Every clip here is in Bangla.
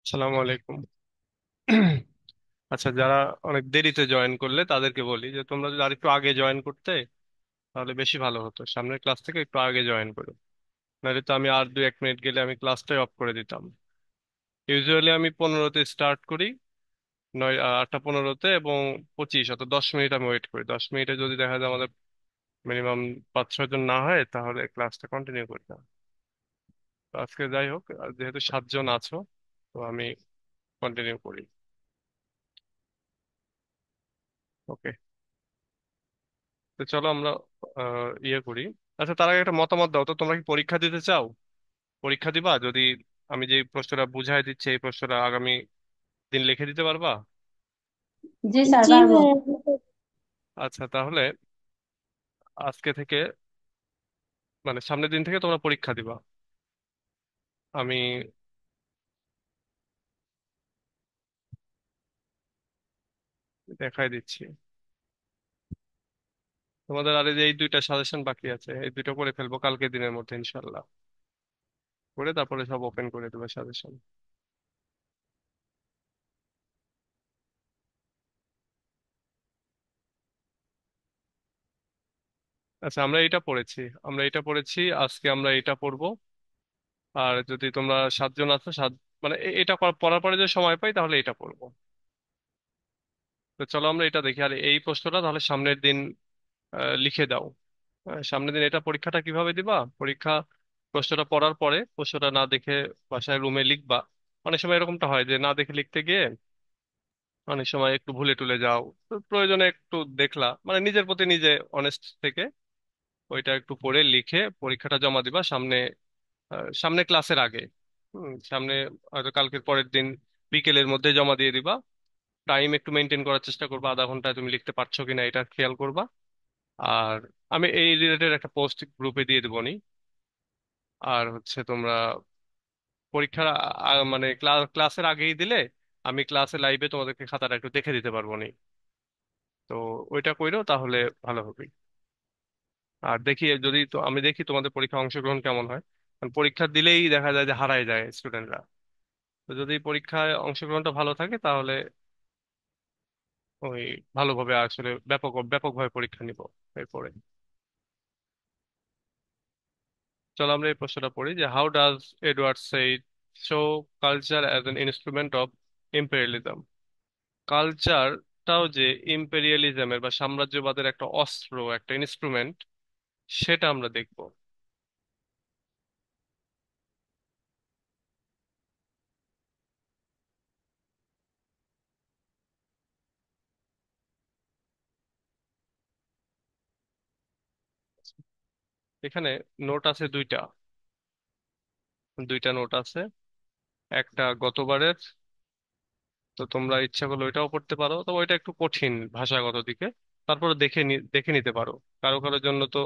আসসালামু আলাইকুম। আচ্ছা, যারা অনেক দেরিতে জয়েন করলে তাদেরকে বলি যে তোমরা যদি আরেকটু আগে জয়েন করতে তাহলে বেশি ভালো হতো। সামনের ক্লাস থেকে একটু আগে জয়েন করো, নাহলে তো আমি আর 2-1 মিনিট গেলে আমি ক্লাসটাই অফ করে দিতাম। ইউজুয়ালি আমি 15তে স্টার্ট করি, 8টা 15-তে, এবং 25 অত 10 মিনিট আমি ওয়েট করি। 10 মিনিটে যদি দেখা যায় আমাদের মিনিমাম 5-6 জন না হয় তাহলে ক্লাসটা কন্টিনিউ করি না। তো আজকে যাই হোক, যেহেতু 7 জন আছো, তো আমি কন্টিনিউ করি। ওকে, তো চলো আমরা ইয়ে করি। আচ্ছা, তার আগে একটা মতামত দাও তো, তোমরা কি পরীক্ষা দিতে চাও? পরীক্ষা দিবা যদি আমি যে প্রশ্নটা বুঝাই দিচ্ছি এই প্রশ্নটা আগামী দিন লিখে দিতে পারবা? জি স্যার, জি পারবো। ভাইয়া। আচ্ছা, তাহলে আজকে থেকে, মানে সামনের দিন থেকে তোমরা পরীক্ষা দিবা। আমি দেখাই দিচ্ছি তোমাদের। আর এই যে এই 2টা সাজেশন বাকি আছে, এই 2টা করে ফেলবো কালকে দিনের মধ্যে ইনশাল্লাহ। করে তারপরে সব ওপেন করে দেবো সাজেশন। আচ্ছা, আমরা এটা পড়েছি আজকে, আমরা এটা পড়বো। আর যদি তোমরা 7 জন আছো, মানে এটা পড়ার পরে যে সময় পাই তাহলে এটা পড়বো। তো চলো আমরা এটা দেখি। আর এই প্রশ্নটা তাহলে সামনের দিন লিখে দাও। সামনের দিন এটা পরীক্ষাটা কিভাবে দিবা? পরীক্ষা প্রশ্নটা পড়ার পরে প্রশ্নটা না দেখে বাসায় রুমে লিখবা। অনেক সময় এরকমটা হয় যে না দেখে লিখতে গিয়ে অনেক সময় একটু ভুলে টুলে যাও। তো প্রয়োজনে একটু দেখলা, মানে নিজের প্রতি নিজে অনেস্ট থেকে ওইটা একটু পড়ে লিখে পরীক্ষাটা জমা দিবা সামনে, সামনে ক্লাসের আগে। সামনে হয়তো কালকের পরের দিন বিকেলের মধ্যে জমা দিয়ে দিবা। টাইম একটু মেনটেন করার চেষ্টা করবা, আধা ঘন্টায় তুমি লিখতে পারছো কিনা এটা খেয়াল করবা। আর আমি এই রিলেটেড একটা পোস্ট গ্রুপে দিয়ে দেবো নি। আর হচ্ছে তোমরা পরীক্ষার মানে ক্লাসের আগেই দিলে আমি ক্লাসে লাইভে তোমাদেরকে খাতাটা একটু দেখে দিতে পারবো নি। তো ওইটা কইরো তাহলে ভালো হবে। আর দেখি, যদি তো আমি দেখি তোমাদের পরীক্ষা অংশগ্রহণ কেমন হয়। কারণ পরীক্ষা দিলেই দেখা যায় যে হারায় যায় স্টুডেন্টরা। তো যদি পরীক্ষায় অংশগ্রহণটা ভালো থাকে তাহলে ওই ভালোভাবে আসলে ব্যাপকভাবে পরীক্ষা নিব এরপরে। চলো আমরা এই প্রশ্নটা পড়ি যে how does Edward Said show culture as an instrument of imperialism. কালচারটাও যে ইম্পেরিয়ালিজমের বা সাম্রাজ্যবাদের একটা অস্ত্র, একটা ইনস্ট্রুমেন্ট, সেটা আমরা দেখব। এখানে নোট আছে দুইটা, দুইটা নোট আছে। একটা গতবারের, তো তোমরা ইচ্ছা করলে ওইটাও পড়তে পারো, তো ওইটা একটু কঠিন ভাষাগত দিকে। তারপরে দেখে নিতে পারো। কারো কারোর জন্য তো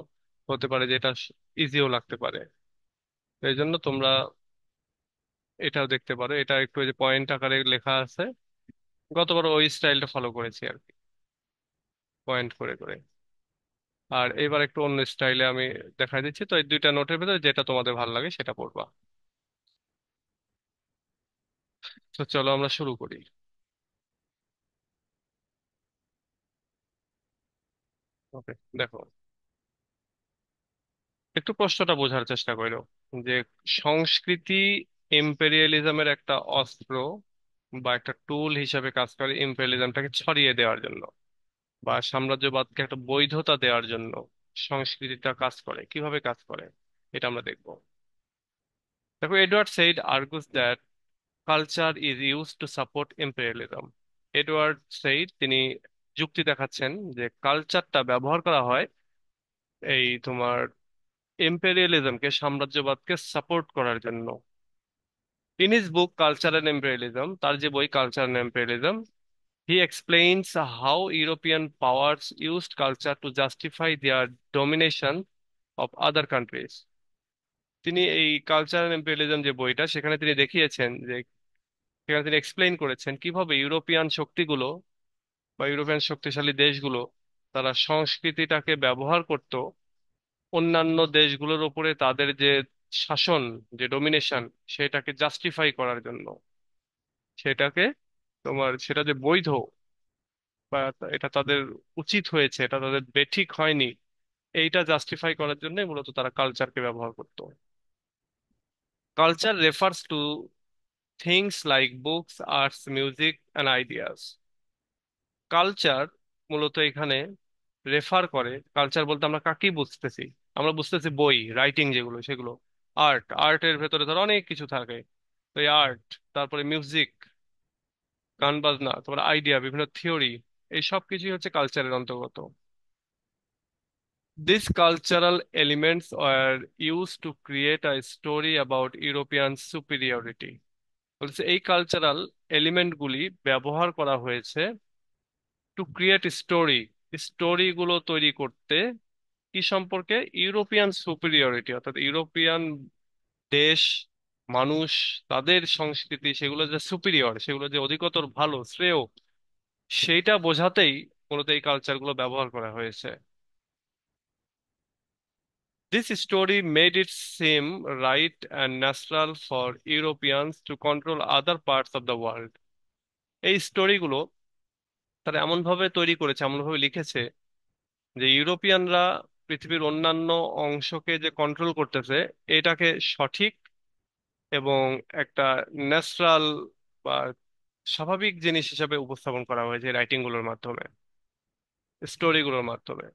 হতে পারে যে এটা ইজিও লাগতে পারে। তো এই জন্য তোমরা এটাও দেখতে পারো। এটা একটু ওই যে পয়েন্ট আকারে লেখা আছে, গতবার ওই স্টাইলটা ফলো করেছি আর কি, পয়েন্ট করে করে। আর এবার একটু অন্য স্টাইলে আমি দেখাই দিচ্ছি। তো এই 2টা নোটের ভিতরে যেটা তোমাদের ভালো লাগে সেটা পড়বা। তো চলো আমরা শুরু করি। ওকে, দেখো, একটু প্রশ্নটা বোঝার চেষ্টা করো যে সংস্কৃতি ইম্পেরিয়ালিজমের একটা অস্ত্র বা একটা টুল হিসাবে কাজ করে ইম্পেরিয়ালিজমটাকে ছড়িয়ে দেওয়ার জন্য, বা সাম্রাজ্যবাদকে একটা বৈধতা দেওয়ার জন্য সংস্কৃতিটা কাজ করে। কিভাবে কাজ করে এটা আমরা দেখবো। দেখো, Edward Said argues that culture is use to support imperialism. Edward Said তিনি যুক্তি দেখাচ্ছেন যে কালচারটা ব্যবহার করা হয় এই তোমার ইম্পেরিয়ালিজমকে, সাম্রাজ্যবাদকে সাপোর্ট করার জন্য। In his book culture and imperialism, তার যে বই culture and imperialism, he explains how European powers used culture to justify their domination of other countries. তিনি এই কালচার এন্ড ইম্পেরিয়ালিজম যে বইটা, সেখানে তিনি দেখিয়েছেন যে, সেখানে তিনি এক্সপ্লেইন করেছেন কিভাবে ইউরোপিয়ান শক্তিগুলো বা ইউরোপিয়ান শক্তিশালী দেশগুলো তারা সংস্কৃতিটাকে ব্যবহার করত অন্যান্য দেশগুলোর উপরে তাদের যে শাসন, যে ডমিনেশন, সেটাকে জাস্টিফাই করার জন্য। সেটাকে তোমার সেটা যে বৈধ বা এটা তাদের উচিত হয়েছে, এটা তাদের বেঠিক হয়নি, এইটা জাস্টিফাই করার জন্য মূলত তারা কালচারকে ব্যবহার করতো। Culture refers to things like books, arts, music and ideas. Culture মূলত এখানে রেফার করে, কালচার বলতে আমরা কাকে বুঝতেছি? আমরা বুঝতেছি বই, রাইটিং যেগুলো সেগুলো। আর্টের ভেতরে ধর অনেক কিছু থাকে, তো এই আর্ট, তারপরে মিউজিক, গান বাজনা, তারপরে আইডিয়া, বিভিন্ন থিওরি, এই সব কিছুই হচ্ছে কালচারের অন্তর্গত। These cultural elements were used to create a story about European superiority. বলছে এই কালচারাল এলিমেন্ট গুলি ব্যবহার করা হয়েছে টু ক্রিয়েট স্টোরি, স্টোরি গুলো তৈরি করতে, কি সম্পর্কে? ইউরোপিয়ান সুপিরিয়রিটি, অর্থাৎ ইউরোপিয়ান দেশ, মানুষ, তাদের সংস্কৃতি, সেগুলো যে সুপিরিয়র, সেগুলো যে অধিকতর ভালো, শ্রেয়, সেইটা বোঝাতেই মূলত এই কালচার গুলো ব্যবহার করা হয়েছে। This story made it seem right and natural for Europeans to control other parts of the world. এই স্টোরিগুলো তারা এমন ভাবে তৈরি করেছে, এমন ভাবে লিখেছে, যে ইউরোপিয়ানরা পৃথিবীর অন্যান্য অংশকে যে কন্ট্রোল করতেছে, এটাকে সঠিক এবং একটা ন্যাচারাল বা স্বাভাবিক জিনিস হিসেবে উপস্থাপন করা হয়েছে রাইটিং গুলোর মাধ্যমে, স্টোরি গুলোর মাধ্যমে।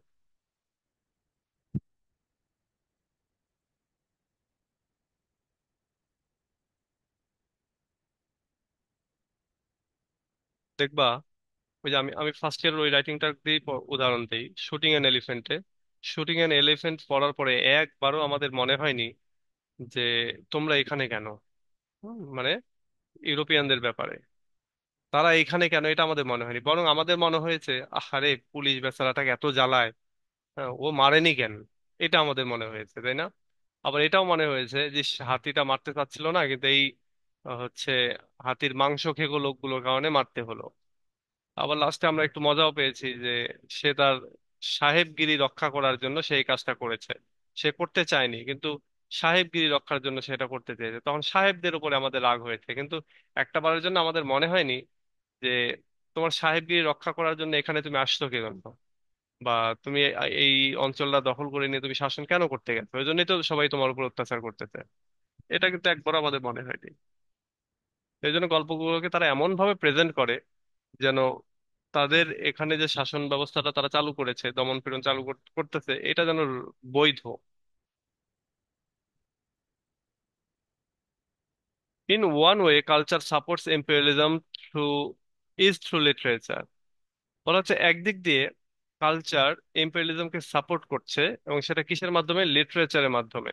দেখবা, ওই যে আমি আমি ফার্স্ট ইয়ার ওই রাইটিংটা দিয়ে উদাহরণ দিই, শুটিং অ্যান এলিফেন্টে। শুটিং অ্যান এলিফেন্ট পড়ার পরে একবারও আমাদের মনে হয়নি যে তোমরা এখানে কেন, মানে ইউরোপিয়ানদের ব্যাপারে তারা এখানে কেন, এটা আমাদের মনে হয়নি। বরং আমাদের মনে হয়েছে, আহারে পুলিশ বেচারাটাকে এত জ্বালায়, হ্যাঁ, ও মারেনি কেন, এটা আমাদের মনে হয়েছে, তাই না? আবার এটাও মনে হয়েছে যে হাতিটা মারতে চাচ্ছিল না, কিন্তু এই হচ্ছে হাতির মাংস খেকো লোকগুলোর কারণে মারতে হলো। আবার লাস্টে আমরা একটু মজাও পেয়েছি যে সে তার সাহেবগিরি রক্ষা করার জন্য সেই কাজটা করেছে। সে করতে চায়নি, কিন্তু সাহেবগিরি রক্ষার জন্য সেটা করতে চেয়েছে, তখন সাহেবদের উপরে আমাদের রাগ হয়েছে। কিন্তু একটা বারের জন্য আমাদের মনে হয়নি যে তোমার সাহেবগিরি রক্ষা করার জন্য এখানে তুমি আসছো কি জন্য, বা তুমি এই অঞ্চলটা দখল করে নিয়ে তুমি শাসন কেন করতে গেছো, ওই জন্যই তো সবাই তোমার উপর অত্যাচার করতেছে। এটা কিন্তু একবার আমাদের মনে হয়নি। এই জন্য গল্পগুলোকে তারা এমন ভাবে প্রেজেন্ট করে যেন তাদের এখানে যে শাসন ব্যবস্থাটা তারা চালু করেছে, দমন পীড়ন চালু করতেছে, এটা যেন বৈধ। In one way culture supports imperialism through through literature. বলা হচ্ছে একদিক দিয়ে কালচার ইম্পেরিয়ালিজমকে সাপোর্ট করছে, এবং সেটা কিসের মাধ্যমে? লিটারেচারের মাধ্যমে।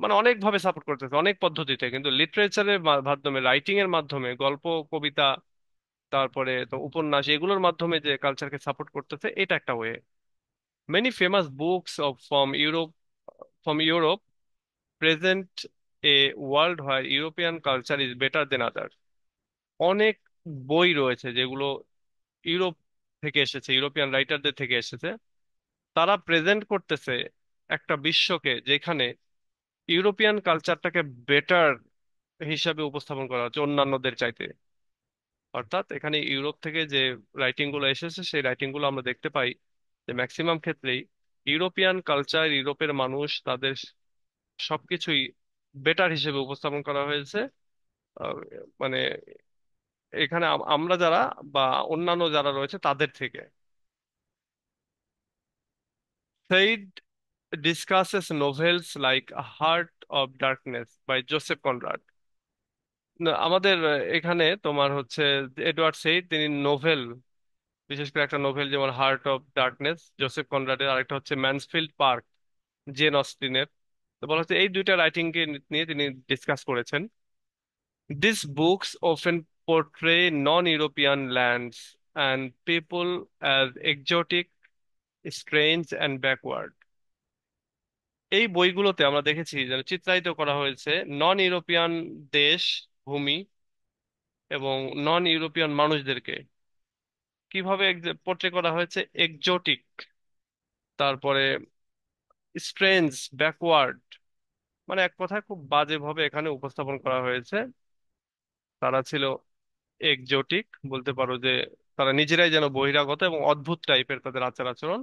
মানে অনেক ভাবে সাপোর্ট করতেছে, অনেক পদ্ধতিতে, কিন্তু লিটারেচারের মাধ্যমে, রাইটিং এর মাধ্যমে, গল্প, কবিতা, তারপরে তো উপন্যাস, এগুলোর মাধ্যমে যে কালচারকে সাপোর্ট করতেছে, এটা একটা way. Many famous books from Europe present a world where European culture is better than others. অনেক বই রয়েছে যেগুলো ইউরোপ থেকে এসেছে, ইউরোপিয়ান রাইটারদের থেকে এসেছে। তারা প্রেজেন্ট করতেছে একটা বিশ্বকে যেখানে ইউরোপিয়ান কালচারটাকে বেটার হিসাবে উপস্থাপন করা হচ্ছে অন্যান্যদের চাইতে। অর্থাৎ এখানে ইউরোপ থেকে যে রাইটিং গুলো এসেছে, সেই রাইটিং গুলো আমরা দেখতে পাই যে ম্যাক্সিমাম ক্ষেত্রেই ইউরোপিয়ান কালচার, ইউরোপের মানুষ, তাদের সবকিছুই বেটার হিসেবে উপস্থাপন করা হয়েছে। আহ, মানে এখানে আমরা যারা বা অন্যান্য যারা রয়েছে তাদের থেকে। Said discusses novels like Heart of Darkness by Joseph Conrad. আমাদের এখানে তোমার হচ্ছে এডওয়ার্ড সেইড, তিনি নোভেল, বিশেষ করে একটা নোভেল যেমন হার্ট অফ ডার্কনেস জোসেফ কনরাডের, আরেকটা হচ্ছে ম্যানসফিল্ড পার্ক জেন অস্টিনের, তো বলা হচ্ছে এই দুইটা রাইটিং কে নিয়ে তিনি ডিসকাস করেছেন। These books often portray non-European lands and people as exotic, strange and backward. এই বইগুলোতে আমরা দেখেছি যেন চিত্রায়িত করা হয়েছে নন ইউরোপিয়ান দেশ, ভূমি এবং নন ইউরোপিয়ান মানুষদেরকে কিভাবে পোর্ট্রে করা হয়েছে? এক্সোটিক, তারপরে স্ট্রেঞ্জ, ব্যাকওয়ার্ড, মানে এক কথায় খুব বাজে ভাবে এখানে উপস্থাপন করা হয়েছে তারা ছিল এক্সোটিক, বলতে পারো যে তারা নিজেরাই যেন বহিরাগত এবং অদ্ভুত টাইপের তাদের আচার আচরণ,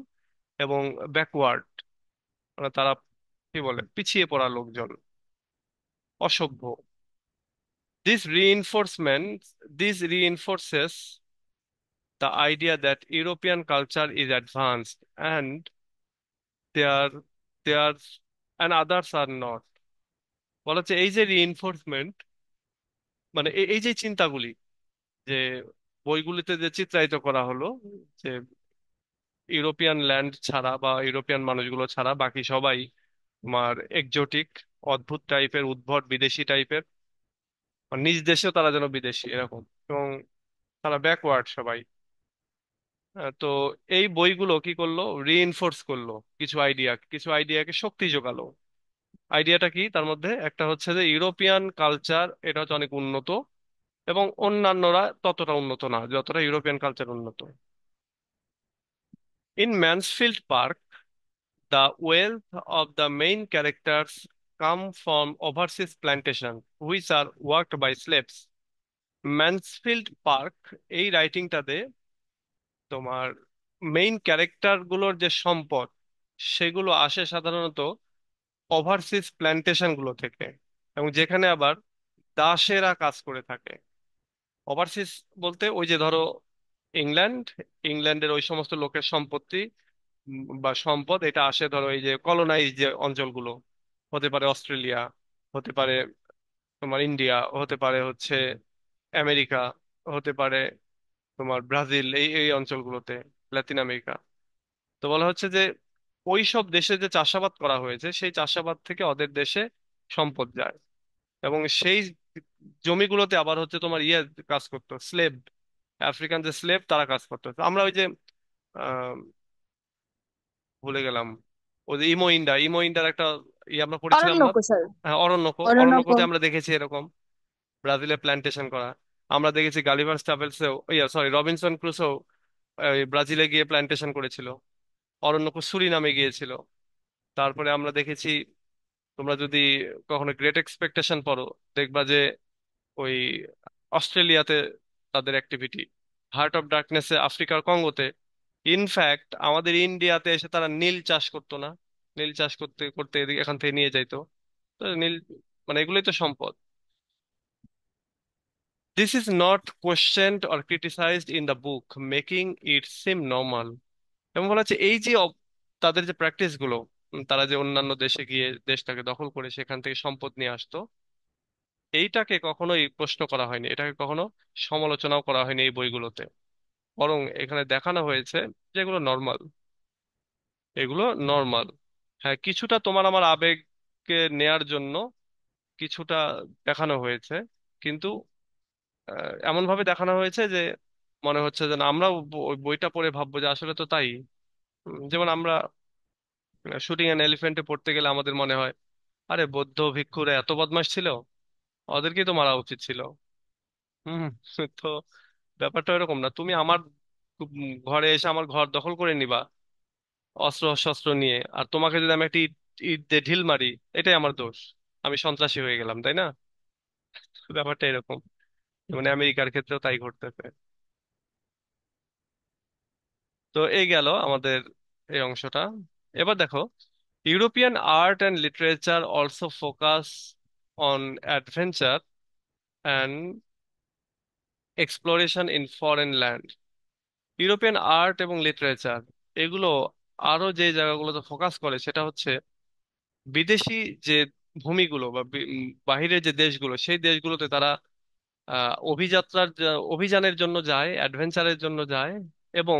এবং ব্যাকওয়ার্ড, মানে তারা কি বলে পিছিয়ে পড়া লোকজন, অসভ্য। This reinforcement, this reinforces the idea that European culture is advanced and they are they are and others are not। বলা হচ্ছে এই যে রিইনফোর্সমেন্ট, মানে এই যে চিন্তাগুলি, যে বইগুলিতে যে চিত্রায়িত করা হলো, যে ইউরোপিয়ান ল্যান্ড ছাড়া বা ইউরোপিয়ান মানুষগুলো ছাড়া বাকি সবাই তোমার এক্সোটিক, অদ্ভুত টাইপের, উদ্ভট বিদেশি টাইপের, নিজ দেশেও তারা যেন বিদেশি এরকম, এবং তারা ব্যাকওয়ার্ড সবাই। তো এই বইগুলো কি করলো, রিইনফোর্স করলো কিছু আইডিয়াকে শক্তি যোগালো। আইডিয়াটা কি, তার মধ্যে একটা হচ্ছে যে ইউরোপিয়ান কালচার এটা হচ্ছে অনেক উন্নত, এবং অন্যান্যরা ততটা উন্নত না যতটা ইউরোপিয়ান কালচার উন্নত। In Mansfield Park, the wealth of the main characters come from overseas plantation which are worked by slaves. Mansfield Park, এই রাইটিংটাতে তোমার মেইন ক্যারেক্টার গুলোর যে সম্পদ, সেগুলো আসে সাধারণত ওভারসিজ প্ল্যান্টেশন গুলো থেকে, এবং যেখানে আবার দাসেরা কাজ করে থাকে। ওভারসিজ বলতে ওই যে ধরো ইংল্যান্ড, ইংল্যান্ডের ওই সমস্ত লোকের সম্পত্তি বা সম্পদ, এটা আসে ধরো এই যে কলোনাইজ যে অঞ্চলগুলো, হতে পারে অস্ট্রেলিয়া, হতে পারে তোমার ইন্ডিয়া, হতে পারে হচ্ছে আমেরিকা, হতে পারে তোমার ব্রাজিল, এই এই অঞ্চলগুলোতে, লাতিন আমেরিকা। তো বলা হচ্ছে যে ওই সব দেশে যে চাষাবাদ করা হয়েছে সেই চাষাবাদ থেকে ওদের দেশে সম্পদ যায়, এবং সেই জমিগুলোতে আবার হচ্ছে তোমার ইয়ে কাজ করতো, স্লেভ, আফ্রিকান যে স্লেভ তারা কাজ করতো। তো আমরা ওই যে আহ, ভুলে গেলাম, ওই যে ইমো ইন্ডার একটা ইয়ে আমরা পড়েছিলাম না? অরণ্যক স্যার। হ্যাঁ, অরণ্যক। অরণ্যক। অরণ্যকতে আমরা দেখেছি এরকম ব্রাজিলে প্ল্যান্টেশন করা। আমরা দেখেছি Gulliver স্টাভেলসেও, yeah sorry, Robinson Crusoe ব্রাজিলে গিয়ে প্ল্যান্টেশন করেছিল, অরণ্যক সুরিনামে গিয়েছিল। তারপরে আমরা দেখেছি, তোমরা যদি কখনো গ্রেট এক্সপেকটেশন পড়ো, দেখবা যে ওই অস্ট্রেলিয়াতে তাদের অ্যাক্টিভিটি, হার্ট অফ ডার্কনেসে আফ্রিকার কঙ্গোতে, ইনফ্যাক্ট আমাদের ইন্ডিয়াতে এসে তারা নীল চাষ করতো না, নীল চাষ করতে করতে এদিকে এখান থেকে নিয়ে যাইতো। তো নীল, মানে এগুলোই তো সম্পদ। This is not questioned or criticised in the book, making it seem normal. এবং বলা হচ্ছে এই যে তাদের যে প্র্যাকটিস গুলো, তারা যে অন্যান্য দেশে গিয়ে দেশটাকে দখল করে সেখান থেকে সম্পদ নিয়ে আসতো, এইটাকে কখনোই প্রশ্ন করা হয়নি, এটাকে কখনো সমালোচনাও করা হয়নি এই বইগুলোতে। বরং এখানে দেখানো হয়েছে যে এগুলো নর্মাল, এগুলো নর্মাল। হ্যাঁ, কিছুটা তোমার আমার আবেগকে নেয়ার জন্য কিছুটা দেখানো হয়েছে, কিন্তু এমন ভাবে দেখানো হয়েছে যে মনে হচ্ছে যে না, আমরাও ওই বইটা পড়ে ভাববো যে আসলে তো তাই। যেমন আমরা শুটিং অ্যান এলিফ্যান্টে পড়তে গেলে আমাদের মনে হয়, আরে বৌদ্ধ ভিক্ষুরা এত বদমাশ ছিল, ওদেরকেই তো মারা উচিত ছিল। হম। তো ব্যাপারটা এরকম না, তুমি আমার ঘরে এসে আমার ঘর দখল করে নিবা অস্ত্র শস্ত্র নিয়ে, আর তোমাকে যদি আমি একটা ইট ইট দিয়ে ঢিল মারি, এটাই আমার দোষ, আমি সন্ত্রাসী হয়ে গেলাম, তাই না? ব্যাপারটা এরকম, মানে আমেরিকার ক্ষেত্রেও তাই ঘটতেছে। তো এই গেল আমাদের এই অংশটা। এবার দেখো, European art and literature also focus on adventure and exploration in foreign land. European art এবং লিটারেচার এগুলো আরো যে জায়গাগুলোতে ফোকাস করে সেটা হচ্ছে বিদেশি যে ভূমিগুলো বা বাহিরের যে দেশগুলো, সেই দেশগুলোতে তারা অভিযানের জন্য যায়, অ্যাডভেঞ্চারের জন্য যায়, এবং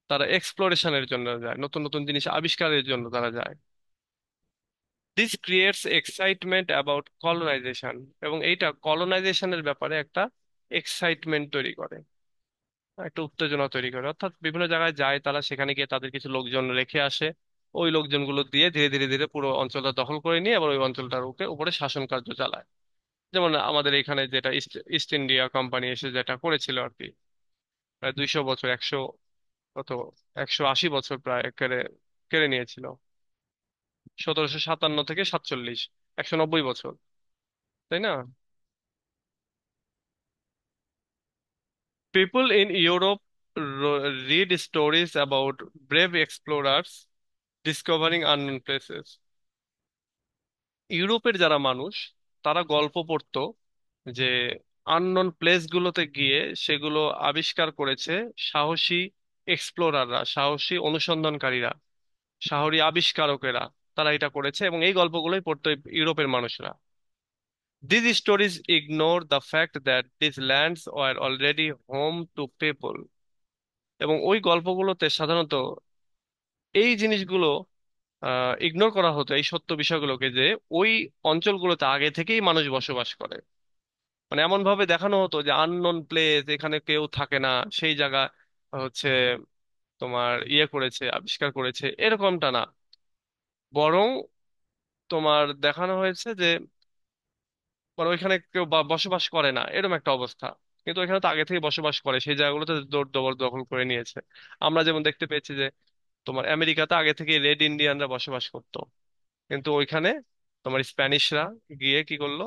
তারা এক্সপ্লোরেশনের জন্য যায়, নতুন নতুন জিনিস আবিষ্কারের জন্য তারা যায়। This creates excitement about colonisation, এবং এইটা কলোনাইজেশনের ব্যাপারে একটা এক্সাইটমেন্ট তৈরি করে, একটা উত্তেজনা তৈরি করে। অর্থাৎ বিভিন্ন জায়গায় যায় তারা, সেখানে গিয়ে তাদের কিছু লোকজন রেখে আসে, ওই লোকজনগুলো দিয়ে ধীরে ধীরে ধীরে পুরো অঞ্চলটা দখল করে নিয়ে আবার ওই অঞ্চলটার উপরে শাসন কার্য চালায়। যেমন আমাদের এখানে যেটা ইস্ট ইস্ট ইন্ডিয়া কোম্পানি এসে যেটা করেছিল আর কি, প্রায় 200 বছর, 100, কত, 180 বছর প্রায় কেড়ে কেড়ে নিয়েছিল। 1757 থেকে 47, 190 বছর, তাই না? People in Europe read stories about brave explorers discovering unknown places. ইউরোপের যারা মানুষ তারা গল্প পড়তো যে আননোন প্লেস গুলোতে গিয়ে সেগুলো আবিষ্কার করেছে সাহসী এক্সপ্লোরাররা, সাহসী অনুসন্ধানকারীরা, সাহসী আবিষ্কারকেরা। তারা এটা করেছে এবং এই গল্পগুলোই পড়তো ইউরোপের মানুষরা। These stories ignore the fact that these lands were already home to people, এবং ওই গল্পগুলোতে সাধারণত এই জিনিসগুলো ইগনোর করা হতো, এই সত্য বিষয়গুলোকে, যে ওই অঞ্চলগুলোতে আগে থেকেই মানুষ বসবাস করে। মানে এমন ভাবে দেখানো হতো যে আননোন প্লেস, এখানে কেউ থাকে না, সেই জায়গা হচ্ছে তোমার করেছে, আবিষ্কার করেছে, এরকমটা না। বরং তোমার দেখানো হয়েছে যে মানে ওইখানে কেউ বসবাস করে না এরকম একটা অবস্থা, কিন্তু ওইখানে তো আগে থেকে বসবাস করে, সেই জায়গাগুলোতে জোর দখল করে নিয়েছে। আমরা যেমন দেখতে পেয়েছি যে তোমার আমেরিকাতে আগে থেকে রেড ইন্ডিয়ানরা বসবাস করতো, কিন্তু ওইখানে তোমার স্প্যানিশরা গিয়ে কি করলো,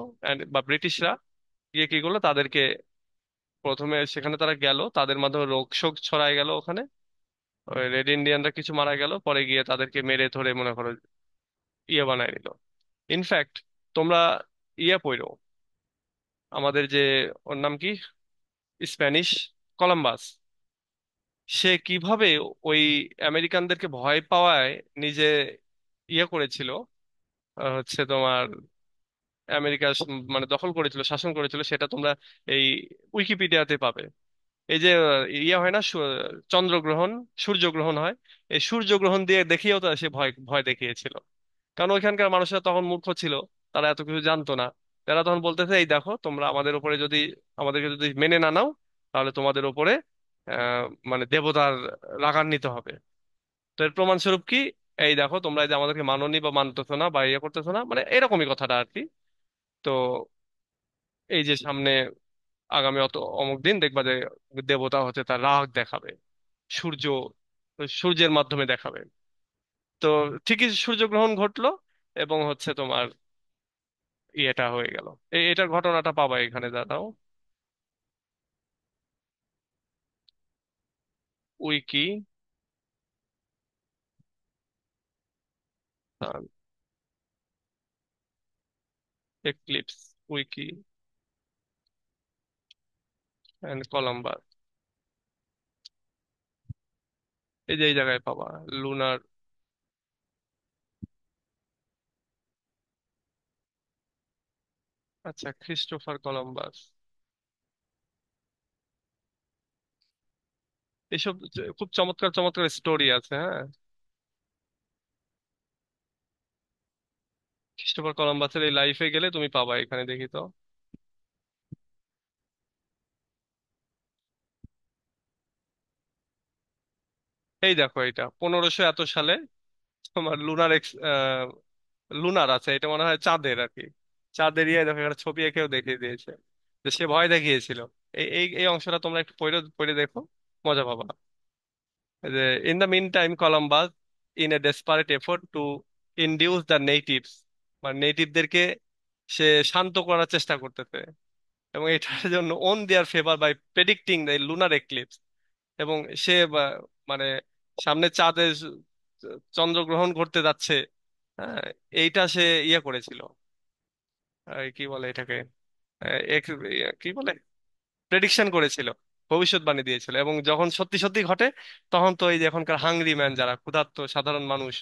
বা ব্রিটিশরা গিয়ে কি করলো, তাদেরকে প্রথমে সেখানে তারা গেল, তাদের মাধ্যমে রোগ শোক ছড়ায় গেল ওখানে, ওই রেড ইন্ডিয়ানরা কিছু মারা গেল, পরে গিয়ে তাদেরকে মেরে ধরে মনে করো বানায় নিল। ইনফ্যাক্ট তোমরা পড়ো, আমাদের যে ওর নাম কি, স্প্যানিশ কলম্বাস, সে কিভাবে ওই আমেরিকানদেরকে ভয় পাওয়ায় নিজে করেছিল, হচ্ছে তোমার আমেরিকা মানে দখল করেছিল, শাসন করেছিল, সেটা তোমরা এই উইকিপিডিয়াতে পাবে। এই যে হয় না, চন্দ্রগ্রহণ, সূর্যগ্রহণ হয়, এই সূর্যগ্রহণ দিয়ে দেখিয়েও তো সে ভয় ভয় দেখিয়েছিল। কারণ ওইখানকার মানুষরা তখন মূর্খ ছিল, তারা এত কিছু জানতো না। তারা তখন বলতেছে এই দেখো তোমরা আমাদের উপরে যদি, আমাদেরকে যদি মেনে না নাও, তাহলে তোমাদের উপরে আহ মানে দেবতার রাগান্বিত হবে। তো এর প্রমাণ স্বরূপ কি, এই দেখো তোমরা এই যে আমাদেরকে মাননি বা মানতেছো না বা করতেছো না, মানে এরকমই কথাটা আর কি। তো এই যে সামনে আগামী অমুক দিন দেখবা যে দেবতা হচ্ছে তার রাগ দেখাবে, সূর্য, সূর্যের মাধ্যমে দেখাবে। তো ঠিকই সূর্যগ্রহণ ঘটলো, এবং হচ্ছে তোমার ইয়েটা হয়ে গেল। এটার ঘটনাটা পাবা এখানে, দাঁড়াও, wiki eclipse, wiki and Columbus, এই যে এই জায়গায় পাবা লুনার। আচ্ছা, ক্রিস্টোফার কলম্বাস, এসব খুব চমৎকার চমৎকার স্টোরি আছে, হ্যাঁ। ক্রিস্টোফার কলম্বাসের এই লাইফে গেলে তুমি পাবা এখানে, দেখি তো। এই দেখো, এটা 1500 এত সালে তোমার লুনার লুনার আছে, এটা মনে হয় চাঁদের আর কি, চাঁদের দেখো একটা ছবি এঁকেও দেখিয়ে দিয়েছে যে সে ভয় দেখিয়েছিল। এই এই এই অংশটা তোমরা একটু পড়ে পড়ে দেখো, মজা পাবা। যে in the meantime Columbus, in a desperate effort to induce the natives, মানে নেটিভদেরকে সে শান্ত করার চেষ্টা করতেছে, এবং এটার জন্য won their favour by predicting the lunar eclipse. এবং সে মানে সামনে চাঁদে চন্দ্রগ্রহণ ঘটতে যাচ্ছে, হ্যাঁ, এইটা সে করেছিল, কি বলে এটাকে, কি বলে, প্রেডিকশন করেছিল, ভবিষ্যৎবাণী দিয়েছিল। এবং যখন সত্যি সত্যি ঘটে, তখন তো এই যে এখনকার হাংরি ম্যান, যারা ক্ষুধার্ত সাধারণ মানুষ,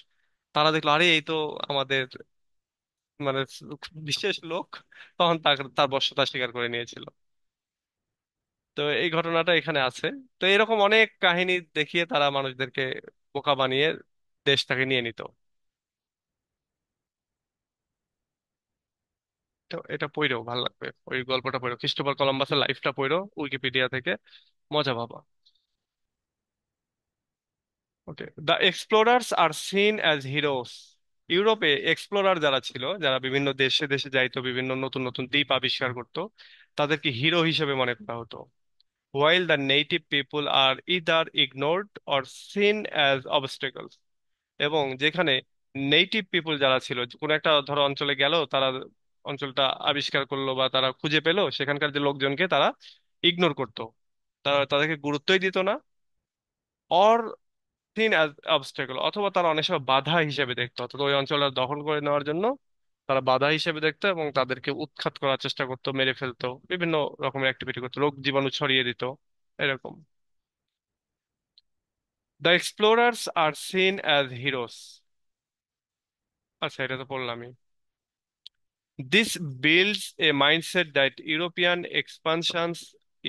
তারা দেখলো আরে এই তো আমাদের মানে বিশেষ লোক, তখন তার তার বশ্যতা স্বীকার করে নিয়েছিল। তো এই ঘটনাটা এখানে আছে। তো এরকম অনেক কাহিনী দেখিয়ে তারা মানুষদেরকে বোকা বানিয়ে দেশটাকে নিয়ে নিত। তো এটা পড়েও ভালো লাগবে, ওই গল্পটা পড়ো, ক্রিস্টোফার কলম্বাসের লাইফটা পড়ো উইকিপিডিয়া থেকে, মজা পাবা। Okay, the explorers are seen as heroes. ইউরোপে এক্সপ্লোরার যারা ছিল, যারা বিভিন্ন দেশে দেশে যাইতো, বিভিন্ন নতুন নতুন দ্বীপ আবিষ্কার করতো, তাদেরকে হিরো হিসেবে মনে করা হতো। while the native people are either ignored or seen as obstacles, এবং যেখানে নেটিভ পিপল যারা ছিল, কোনো একটা ধরো অঞ্চলে গেল, তারা অঞ্চলটা আবিষ্কার করলো বা তারা খুঁজে পেলো, সেখানকার যে লোকজনকে তারা ইগনোর করতো, তারা তাদেরকে গুরুত্বই দিত না, অর সিন অ্যাজ অবস্টাকল, অথবা তারা অনেক সময় বাধা হিসেবে দেখতো, অর্থাৎ ওই অঞ্চলটা দখল করে নেওয়ার জন্য তারা বাধা হিসেবে দেখতো এবং তাদেরকে উৎখাত করার চেষ্টা করতো, মেরে ফেলতো, বিভিন্ন রকমের অ্যাক্টিভিটি করতো, রোগ জীবাণু ছড়িয়ে দিত, এরকম। The explorers are seen as heroes. আচ্ছা, এটা তো বললামই। This builds a mindset that European expansion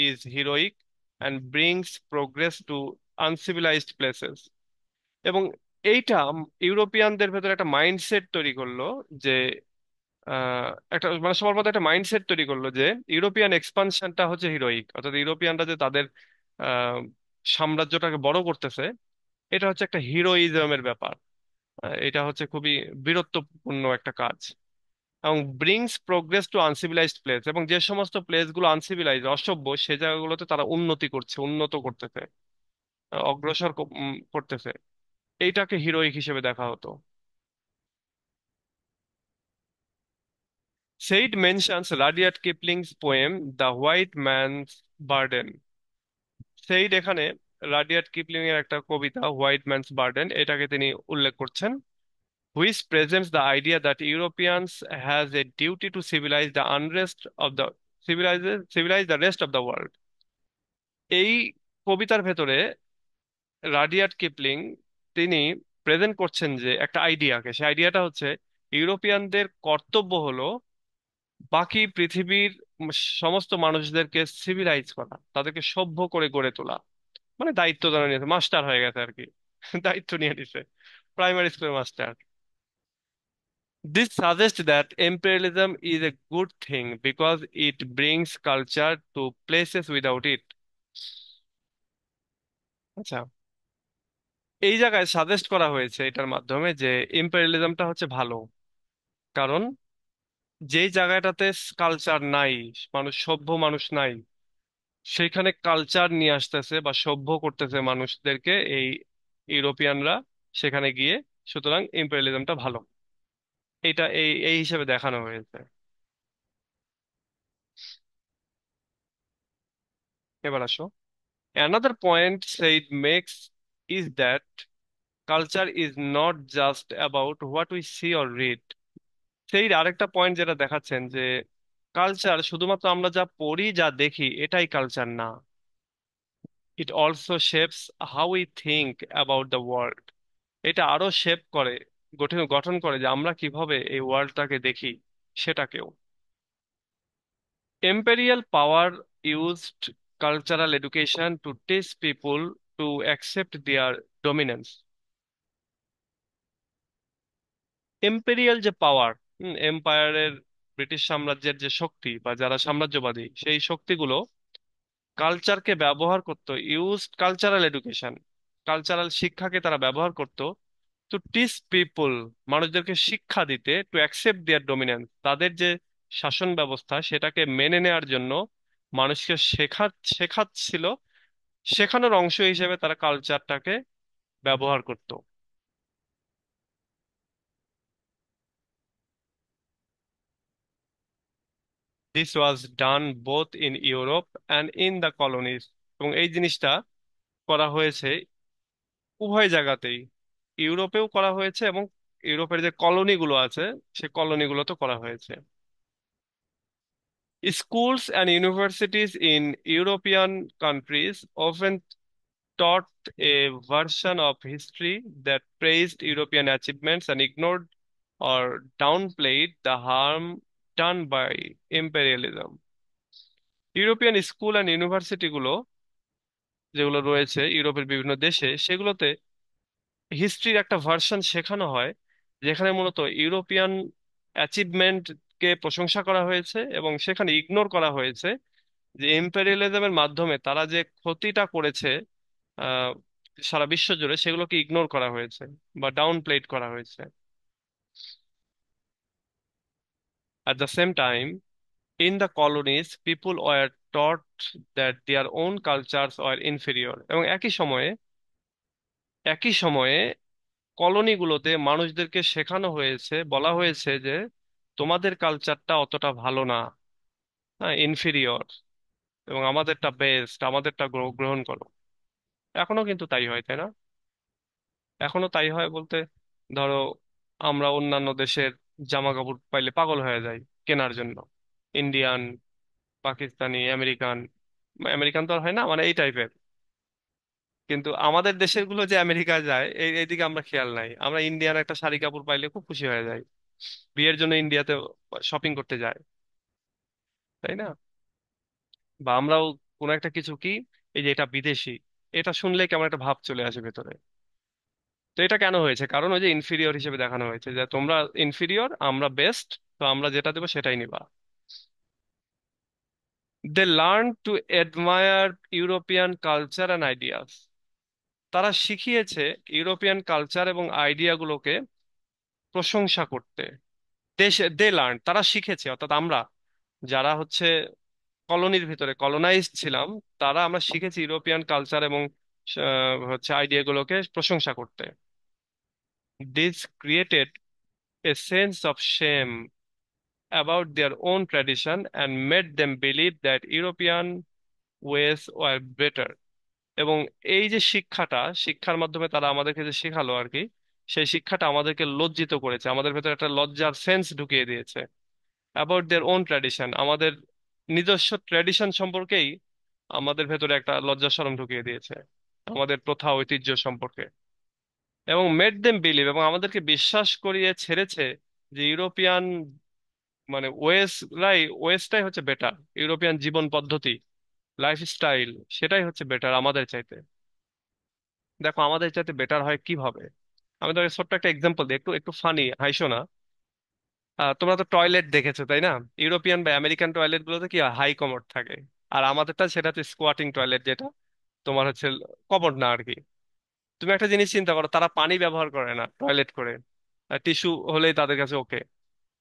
is heroic and brings progress to uncivilized places. এবং এইটা ইউরোপিয়ানদের ভেতরে একটা মাইন্ডসেট তৈরি করলো যে একটা মানে সবার মধ্যে একটা মাইন্ডসেট তৈরি করলো যে ইউরোপিয়ান এক্সপানশনটা হচ্ছে হিরোইক, অর্থাৎ ইউরোপিয়ানরা যে তাদের আহ, সাম্রাজ্যটাকে বড় করতেছে, এটা হচ্ছে একটা হিরোইজমের ব্যাপার। এটা হচ্ছে খুবই বীরত্বপূর্ণ একটা কাজ। এবং brings progress to uncivilised place, এবং যে সমস্ত প্লেস গুলো আনসিভিলাইজ, অসভ্য, সে জায়গাগুলোতে তারা উন্নতি করছে, উন্নত করতেছে, অগ্রসর করতেছে। এইটাকে হিরোইক হিসেবে দেখা হতো। Said mentions Rudyard Kipling's poem the white man's burden. Said এখানে রাডিয়ার্ড কিপলিং এর একটা কবিতা হোয়াইট ম্যানস বার্ডেন, এটাকে তিনি উল্লেখ করছেন, which presents the idea that Europeans has a duty to civilize the unrest of the civilize the rest of the world. এই কবিতার ভেতরে রাডিয়ার্ড কিপলিং তিনি প্রেজেন্ট করছেন যে একটা আইডিয়াকে, সেই আইডিয়াটা হচ্ছে ইউরোপিয়ানদের কর্তব্য হলো বাকি পৃথিবীর উম সমস্ত মানুষদেরকে সিভিলাইজ করা, তাদেরকে সভ্য করে গড়ে তোলা। মানে দায়িত্ব তারা নিয়েছে, মাস্টার হয়ে গেছে আর কি। দায়িত্ব নিয়ে নিছে, প্রাইমারি স্কুলের master. This suggests that imperialism is a good thing because it brings culture to places without it. আচ্ছা, এই জায়গায় সাজেস্ট করা হয়েছে এটার মাধ্যমে যে ইম্পেরিয়ালিজমটা হচ্ছে ভালো, কারণ যেই জায়গাটাতে কালচার নাই, মানুষ সভ্য মানুষ নাই, সেইখানে কালচার নিয়ে আসতেছে বা সভ্য করতেছে মানুষদেরকে এই ইউরোপিয়ানরা সেখানে গিয়ে। সুতরাং ইম্পেরিয়ালিজমটা ভালো, এটা এই এই হিসেবে দেখানো হয়েছে। এবার আসো, another point said makes is that culture is not just about what we see or read. সেই আরেকটা পয়েন্ট যেটা দেখাচ্ছেন যে কালচার শুধুমাত্র আমরা যা পড়ি যা দেখি এটাই কালচার না, it also shapes how we think about the world. এটা আরো শেপ করে, গঠন গঠন করে যে আমরা কিভাবে এই ওয়ার্ল্ডটাকে দেখি সেটাকেও। Imperial power used cultural education to teach people to accept their dominance. Imperial যে পাওয়ার, এম্পায়ারের, ব্রিটিশ সাম্রাজ্যের যে শক্তি বা যারা সাম্রাজ্যবাদী, সেই শক্তিগুলো কালচারকে ব্যবহার করত, ইউজড কালচারাল এডুকেশন, কালচারাল শিক্ষাকে তারা ব্যবহার করত টু টিচ পিপল, মানুষদেরকে শিক্ষা দিতে, টু অ্যাকসেপ্ট দেয়ার ডমিনেন্স, তাদের যে শাসন ব্যবস্থা সেটাকে মেনে নেওয়ার জন্য মানুষকে শেখাচ্ছিল। শেখানোর অংশ হিসেবে তারা কালচারটাকে ব্যবহার করত। This was done both in Europe and in the colonies. এবং এই জিনিসটা করা হয়েছে উভয় জায়গাতেই, ইউরোপেও করা হয়েছে এবং ইউরোপের যে কলোনিগুলো আছে সে কলোনিগুলোতে করা হয়েছে। Schools and universities in European countries often taught a version of history that praised European achievements and ignored or downplayed the harm done by imperialism. European school and university গুলো যেগুলো রয়েছে ইউরোপের বিভিন্ন দেশে, সেগুলোতে হিস্ট্রির একটা ভার্সন শেখানো হয় যেখানে মূলত ইউরোপিয়ান অ্যাচিভমেন্ট কে প্রশংসা করা হয়েছে এবং সেখানে ইগনোর করা হয়েছে যে ইম্পেরিয়ালিজমের মাধ্যমে তারা যে ক্ষতিটা করেছে আহ সারা বিশ্ব জুড়ে, সেগুলোকে ইগনোর করা হয়েছে বা ডাউন প্লেড করা হয়েছে। At the same time, in the colonies, people were taught that their own cultures were inferior, এবং একই সময়ে কলোনিগুলোতে মানুষদেরকে শেখানো হয়েছে, বলা হয়েছে যে তোমাদের কালচারটা অতটা ভালো না, হ্যাঁ, ইনফিরিয়র। এবং আমাদেরটা বেস্ট, আমাদেরটা গ্রহণ করো। এখনো কিন্তু তাই হয়, তাই না? এখনো তাই হয় বলতে, ধরো আমরা অন্যান্য দেশের জামা কাপড় পাইলে পাগল হয়ে যাই কেনার জন্য। Indian, Pakistani, American. আমেরিকান তো আর হয় না, মানে এই টাইপের। কিন্তু আমাদের দেশের গুলো যে আমেরিকা যায়, এইদিকে আমরা খেয়াল নাই। আমরা ইন্ডিয়ান একটা শাড়ি কাপড় পাইলে খুব খুশি হয়ে যাই, বিয়ের জন্য ইন্ডিয়াতে শপিং করতে যায়, তাই না? বা আমরাও কোনো একটা কিছু কি, এই যে এটা বিদেশি, এটা শুনলে কেমন একটা ভাব চলে আসে ভেতরে। তো এটা কেন হয়েছে? কারণ ওই যে ইনফিরিয়র হিসেবে দেখানো হয়েছে যে তোমরা ইনফিরিয়র, আমরা বেস্ট, তো আমরা যেটা দেবো সেটাই নিবা। They learn to admire European culture and ideas. তারা শিখিয়েছে ইউরোপিয়ান কালচার এবং আইডিয়াগুলোকে প্রশংসা করতে। দে লার্ন, তারা শিখেছে, অর্থাৎ আমরা যারা হচ্ছে কলোনির ভিতরে কলোনাইজড ছিলাম, তারা আমরা শিখেছি ইউরোপিয়ান কালচার এবং হচ্ছে আইডিয়াগুলোকে প্রশংসা করতে। This created a sense of shame about their own tradition and made them believe that European ways were better. এবং এই যে শিক্ষাটা, শিক্ষার মাধ্যমে তারা আমাদেরকে যে শেখালো আর কি, সেই শিক্ষাটা আমাদেরকে লজ্জিত করেছে, আমাদের ভেতরে একটা লজ্জার সেন্স ঢুকিয়ে দিয়েছে। অ্যাবাউট দেয়ার ওন ট্র্যাডিশন, আমাদের নিজস্ব ট্র্যাডিশন সম্পর্কেই আমাদের ভেতরে একটা লজ্জা শরম ঢুকিয়ে দিয়েছে, আমাদের প্রথা ঐতিহ্য সম্পর্কে। এবং মেড দেম বিলিভ, এবং আমাদেরকে বিশ্বাস করিয়ে ছেড়েছে যে ইউরোপিয়ান মানে ওয়েস্টটাই হচ্ছে বেটার। ইউরোপিয়ান জীবন পদ্ধতি, লাইফস্টাইল, সেটাই হচ্ছে বেটার আমাদের চাইতে। দেখো আমাদের চাইতে বেটার হয় কিভাবে। আমি তোমাকে ছোট্ট একটা এক্সাম্পল দিই, একটু একটু ফানি, হাইসো না। তোমরা তো টয়লেট দেখেছো, তাই না? ইউরোপিয়ান বা আমেরিকান টয়লেট গুলোতে কি হাই কমোড থাকে, আর আমাদেরটা সেটা হচ্ছে স্কোয়াটিং টয়লেট, যেটা তোমার হচ্ছে কমোড না আর কি। তুমি একটা জিনিস চিন্তা করো, তারা পানি ব্যবহার করে না টয়লেট করে, টিস্যু হলেই তাদের কাছে ওকে।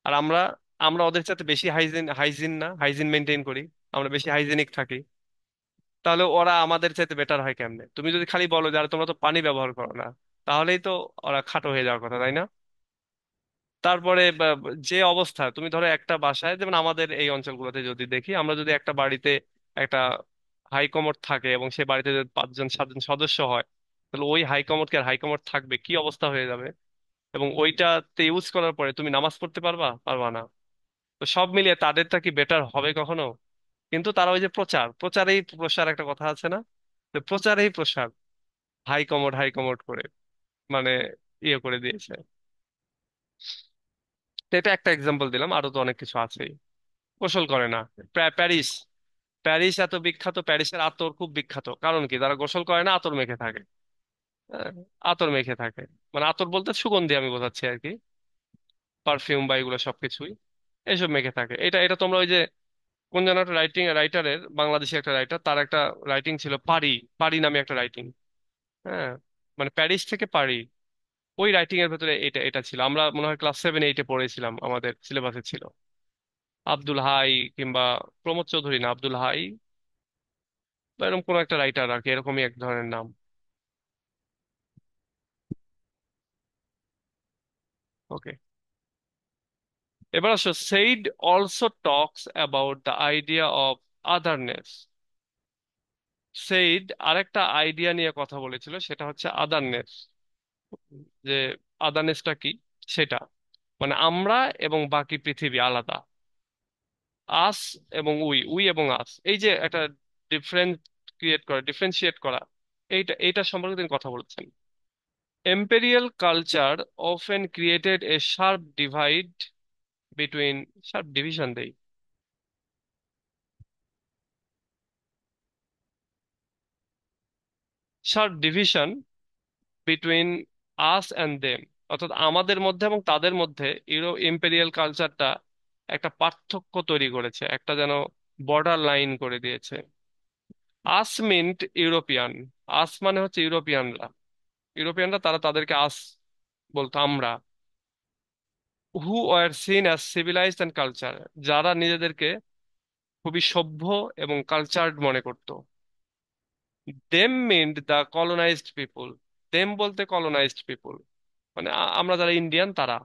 আর আমরা আমরা ওদের সাথে বেশি হাইজিন হাইজিন না হাইজিন মেনটেন করি, আমরা বেশি হাইজিনিক থাকি। তাহলে ওরা আমাদের চাইতে বেটার হয় কেমনে? তুমি যদি খালি বলো যে আরে তোমরা তো পানি ব্যবহার করো না, তাহলেই তো ওরা খাটো হয়ে যাওয়ার কথা, তাই না? তারপরে যে অবস্থা, তুমি ধরো একটা বাসায়, যেমন আমাদের এই অঞ্চলগুলোতে যদি দেখি, আমরা যদি একটা বাড়িতে একটা হাই কমোড থাকে এবং সে বাড়িতে যদি 5 জন 7 জন সদস্য হয়, তাহলে ওই হাই কমোড কি আর হাই কমোড থাকবে? কি অবস্থা হয়ে যাবে! এবং ওইটাতে ইউজ করার পরে তুমি নামাজ পড়তে পারবা পারবা না? তো সব মিলিয়ে তাদেরটা কি বেটার হবে কখনো? কিন্তু তারা ওই যে প্রচারেই প্রসার, একটা কথা আছে না, যে প্রচারেই প্রসার, হাই কমোড করে মানে ইয়ে করে দিয়েছে। তো এটা একটা এক্সাম্পল দিলাম, আরো তো অনেক কিছু আছেই। গোসল করে না। প্যারিস, প্যারিস এত বিখ্যাত, প্যারিসের আতর খুব বিখ্যাত, কারণ কি? তারা গোসল করে না, আতর মেখে থাকে। হ্যাঁ, আতর মেখে থাকে, মানে আতর বলতে সুগন্ধি আমি বোঝাচ্ছি আর কি, পারফিউম বা এগুলো সবকিছুই এইসব মেখে থাকে। এটা এটা তোমরা ওই যে কোন যেন একটা রাইটারের, বাংলাদেশি একটা রাইটার, তার একটা রাইটিং ছিল পারি, পারি নামে একটা রাইটিং। হ্যাঁ, মানে প্যারিস থেকে পারি, ওই রাইটিং এর ভেতরে এটা এটা ছিল। আমরা মনে হয় ক্লাস 7 8-এ পড়েছিলাম, আমাদের সিলেবাসে ছিল। আব্দুল হাই, কিংবা প্রমোদ চৌধুরী না, আব্দুল হাই বা এরকম কোন একটা রাইটার আর কি, এরকমই এক ধরনের নাম। ওকে, এবার আসো, Said also talks about the idea of otherness. Said আরেকটা আইডিয়া নিয়ে কথা বলেছিল, সেটা হচ্ছে আদারনেস। যে আদারনেসটা কি সেটা, মানে আমরা এবং বাকি পৃথিবী আলাদা। আস এবং উই এবং আস, এই যে একটা ডিফারেন্ট ডিফারেন্সিয়েট করা, এইটা এইটা সম্পর্কে তিনি কথা বলেছেন। Imperial culture often created a sharp divide between, sharp division দেই, sharp division between us and them, অর্থাৎ আমাদের মধ্যে এবং তাদের মধ্যে ইম্পেরিয়াল কালচারটা একটা পার্থক্য তৈরি করেছে, একটা যেন বর্ডার লাইন করে দিয়েছে। আস মিন্ট ইউরোপিয়ান, আস মানে হচ্ছে ইউরোপিয়ানরা, ইউরোপিয়ানরা তারা তাদেরকে আস বলতো, আমরা। Who were seen as civilised and culture, যারা নিজেদেরকে খুবই সভ্য এবং কালচার্ড মনে করত। Them meant the colonised people, them বলতে কলোনাইজড পিপুল, মানে আমরা যারা ইন্ডিয়ান তারা।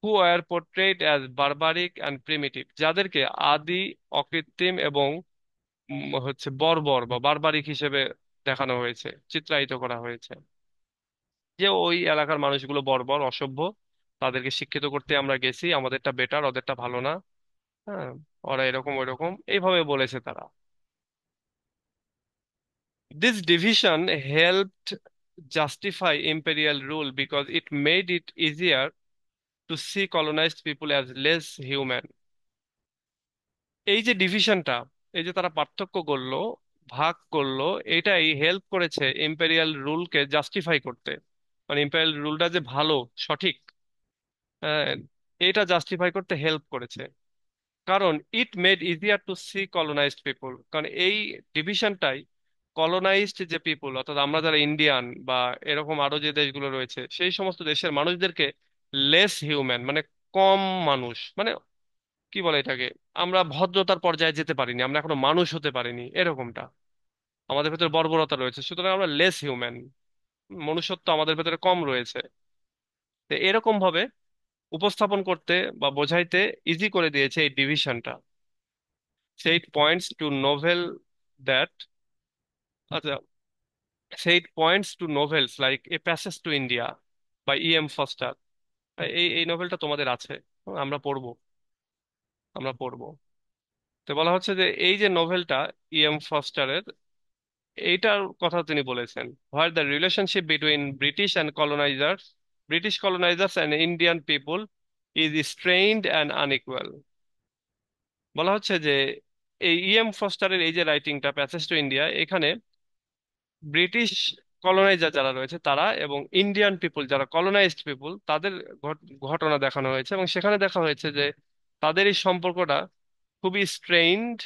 Who are portrait as barbaric and primitive, যাদেরকে আদি, অকৃত্রিম এবং হচ্ছে বর্বর বা বারবারিক হিসেবে দেখানো হয়েছে, চিত্রায়িত করা হয়েছে, যে ওই এলাকার মানুষগুলো বর্বর, অসভ্য, তাদেরকে শিক্ষিত করতে আমরা গেছি, আমাদেরটা বেটার, ওদেরটা ভালো না। হ্যাঁ, ওরা এরকম ওইরকম এইভাবে বলেছে তারা। This division helped justify imperial rule because it made it easier to see colonized people as less human. এই যে ডিভিশনটা, এই যে তারা পার্থক্য করলো, ভাগ করলো, এটাই হেল্প করেছে ইম্পেরিয়াল রুলকে জাস্টিফাই করতে। মানে ইম্পেরিয়াল রুলটা যে ভালো, সঠিক, আহ, এটা জাস্টিফাই করতে হেল্প করেছে। কারণ it made easier to see colonised people, কারণ এই ডিভিশনটাই কলোনাইজড যে পিপল, অর্থাৎ আমরা যারা ইন্ডিয়ান বা এরকম আরো যে দেশগুলো রয়েছে, সেই সমস্ত দেশের মানুষদেরকে লেস হিউম্যান, মানে কম মানুষ, মানে কি বলে এটাকে, আমরা ভদ্রতার পর্যায়ে যেতে পারিনি, আমরা এখনো মানুষ হতে পারিনি এরকমটা, আমাদের ভেতরে বর্বরতা রয়েছে, সুতরাং আমরা লেস হিউম্যান, মনুষ্যত্ব আমাদের ভেতরে কম রয়েছে। তো এরকম ভাবে উপস্থাপন করতে বা বোঝাইতে ইজি করে দিয়েছে এই ডিভিশনটা। So it points to novel that, আচ্ছা, so it points to novels like A Passage to India by E.M. Foster। এই এই নোভেলটা তোমাদের আছে, আমরা পড়বো, আমরা পড়বো। তো বলা হচ্ছে যে এই যে নোভেলটা E.M. ফস্টারের, এইটার কথা তিনি বলেছেন, where the relationship between British colonisers and Indian people is strained and unequal. বলা হচ্ছে যে এই E.M. ফস্টারের এই যে রাইটিংটা প্যাসেজ টু ইন্ডিয়া, এখানে ব্রিটিশ কলোনাইজার যারা রয়েছে তারা এবং ইন্ডিয়ান পিপল যারা কলোনাইজড পিপল, তাদের ঘটনা দেখানো হয়েছে, এবং সেখানে দেখা হয়েছে যে তাদের এই সম্পর্কটা খুবই স্ট্রেইনড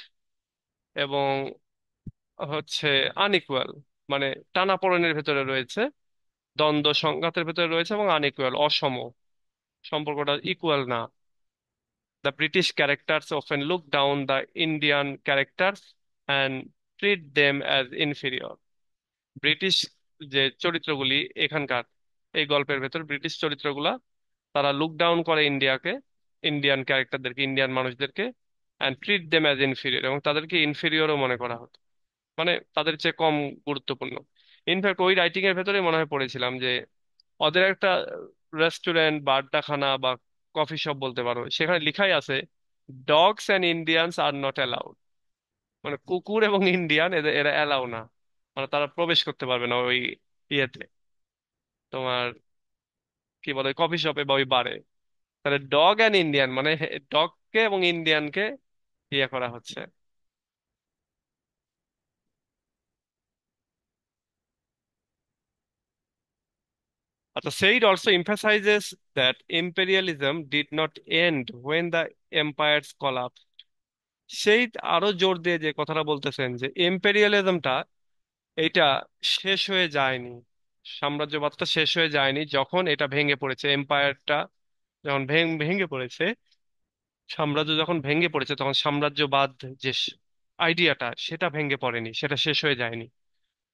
এবং হচ্ছে আনইকুয়াল, মানে টানাপোড়েনের ভেতরে রয়েছে, দ্বন্দ্ব সংঘাতের ভেতরে রয়েছে, এবং আনইকুয়াল, অসম, সম্পর্কটা ইকুয়াল না। The British characters often look down the Indian characters and treat them as inferior. British যে চরিত্রগুলি এখানকার, এই গল্পের ভেতর ব্রিটিশ চরিত্রগুলা, তারা লুক ডাউন করে ইন্ডিয়াকে, ইন্ডিয়ান ক্যারেক্টারদেরকে, ইন্ডিয়ান মানুষদেরকে, and treat them as inferior, এবং তাদেরকে ইনফিরিয়রও মনে করা হতো, মানে তাদের চেয়ে কম গুরুত্বপূর্ণ। ইনফ্যাক্ট ওই রাইটিং এর ভেতরে মনে হয় পড়েছিলাম যে ওদের একটা রেস্টুরেন্ট বা আড্ডাখানা বা কফি শপ বলতে পারো, সেখানে লিখাই আছে dogs and Indians are not allowed, মানে কুকুর এবং ইন্ডিয়ান এদের এরা অ্যালাউ না, মানে তারা প্রবেশ করতে পারবে না ওই ইয়েতে, তোমার কি বলে কফি শপে বা ওই বারে। তাহলে ডগ অ্যান্ড ইন্ডিয়ান মানে ডগকে এবং ইন্ডিয়ানকে ইয়ে করা হচ্ছে। আচ্ছা, Said also emphasizes that imperialism did not end when the empires collapsed। সেই আরো জোর দিয়ে যে কথাটা বলতেছেন যে ইম্পেরিয়ালিজমটা, এটা শেষ হয়ে যায়নি, সাম্রাজ্যবাদটা শেষ হয়ে যায়নি যখন এটা ভেঙে পড়েছে, এম্পায়ারটা যখন ভেঙে পড়েছে, সাম্রাজ্য যখন ভেঙে পড়েছে, তখন সাম্রাজ্যবাদ যে আইডিয়াটা, সেটা ভেঙে পড়েনি, সেটা শেষ হয়ে যায়নি।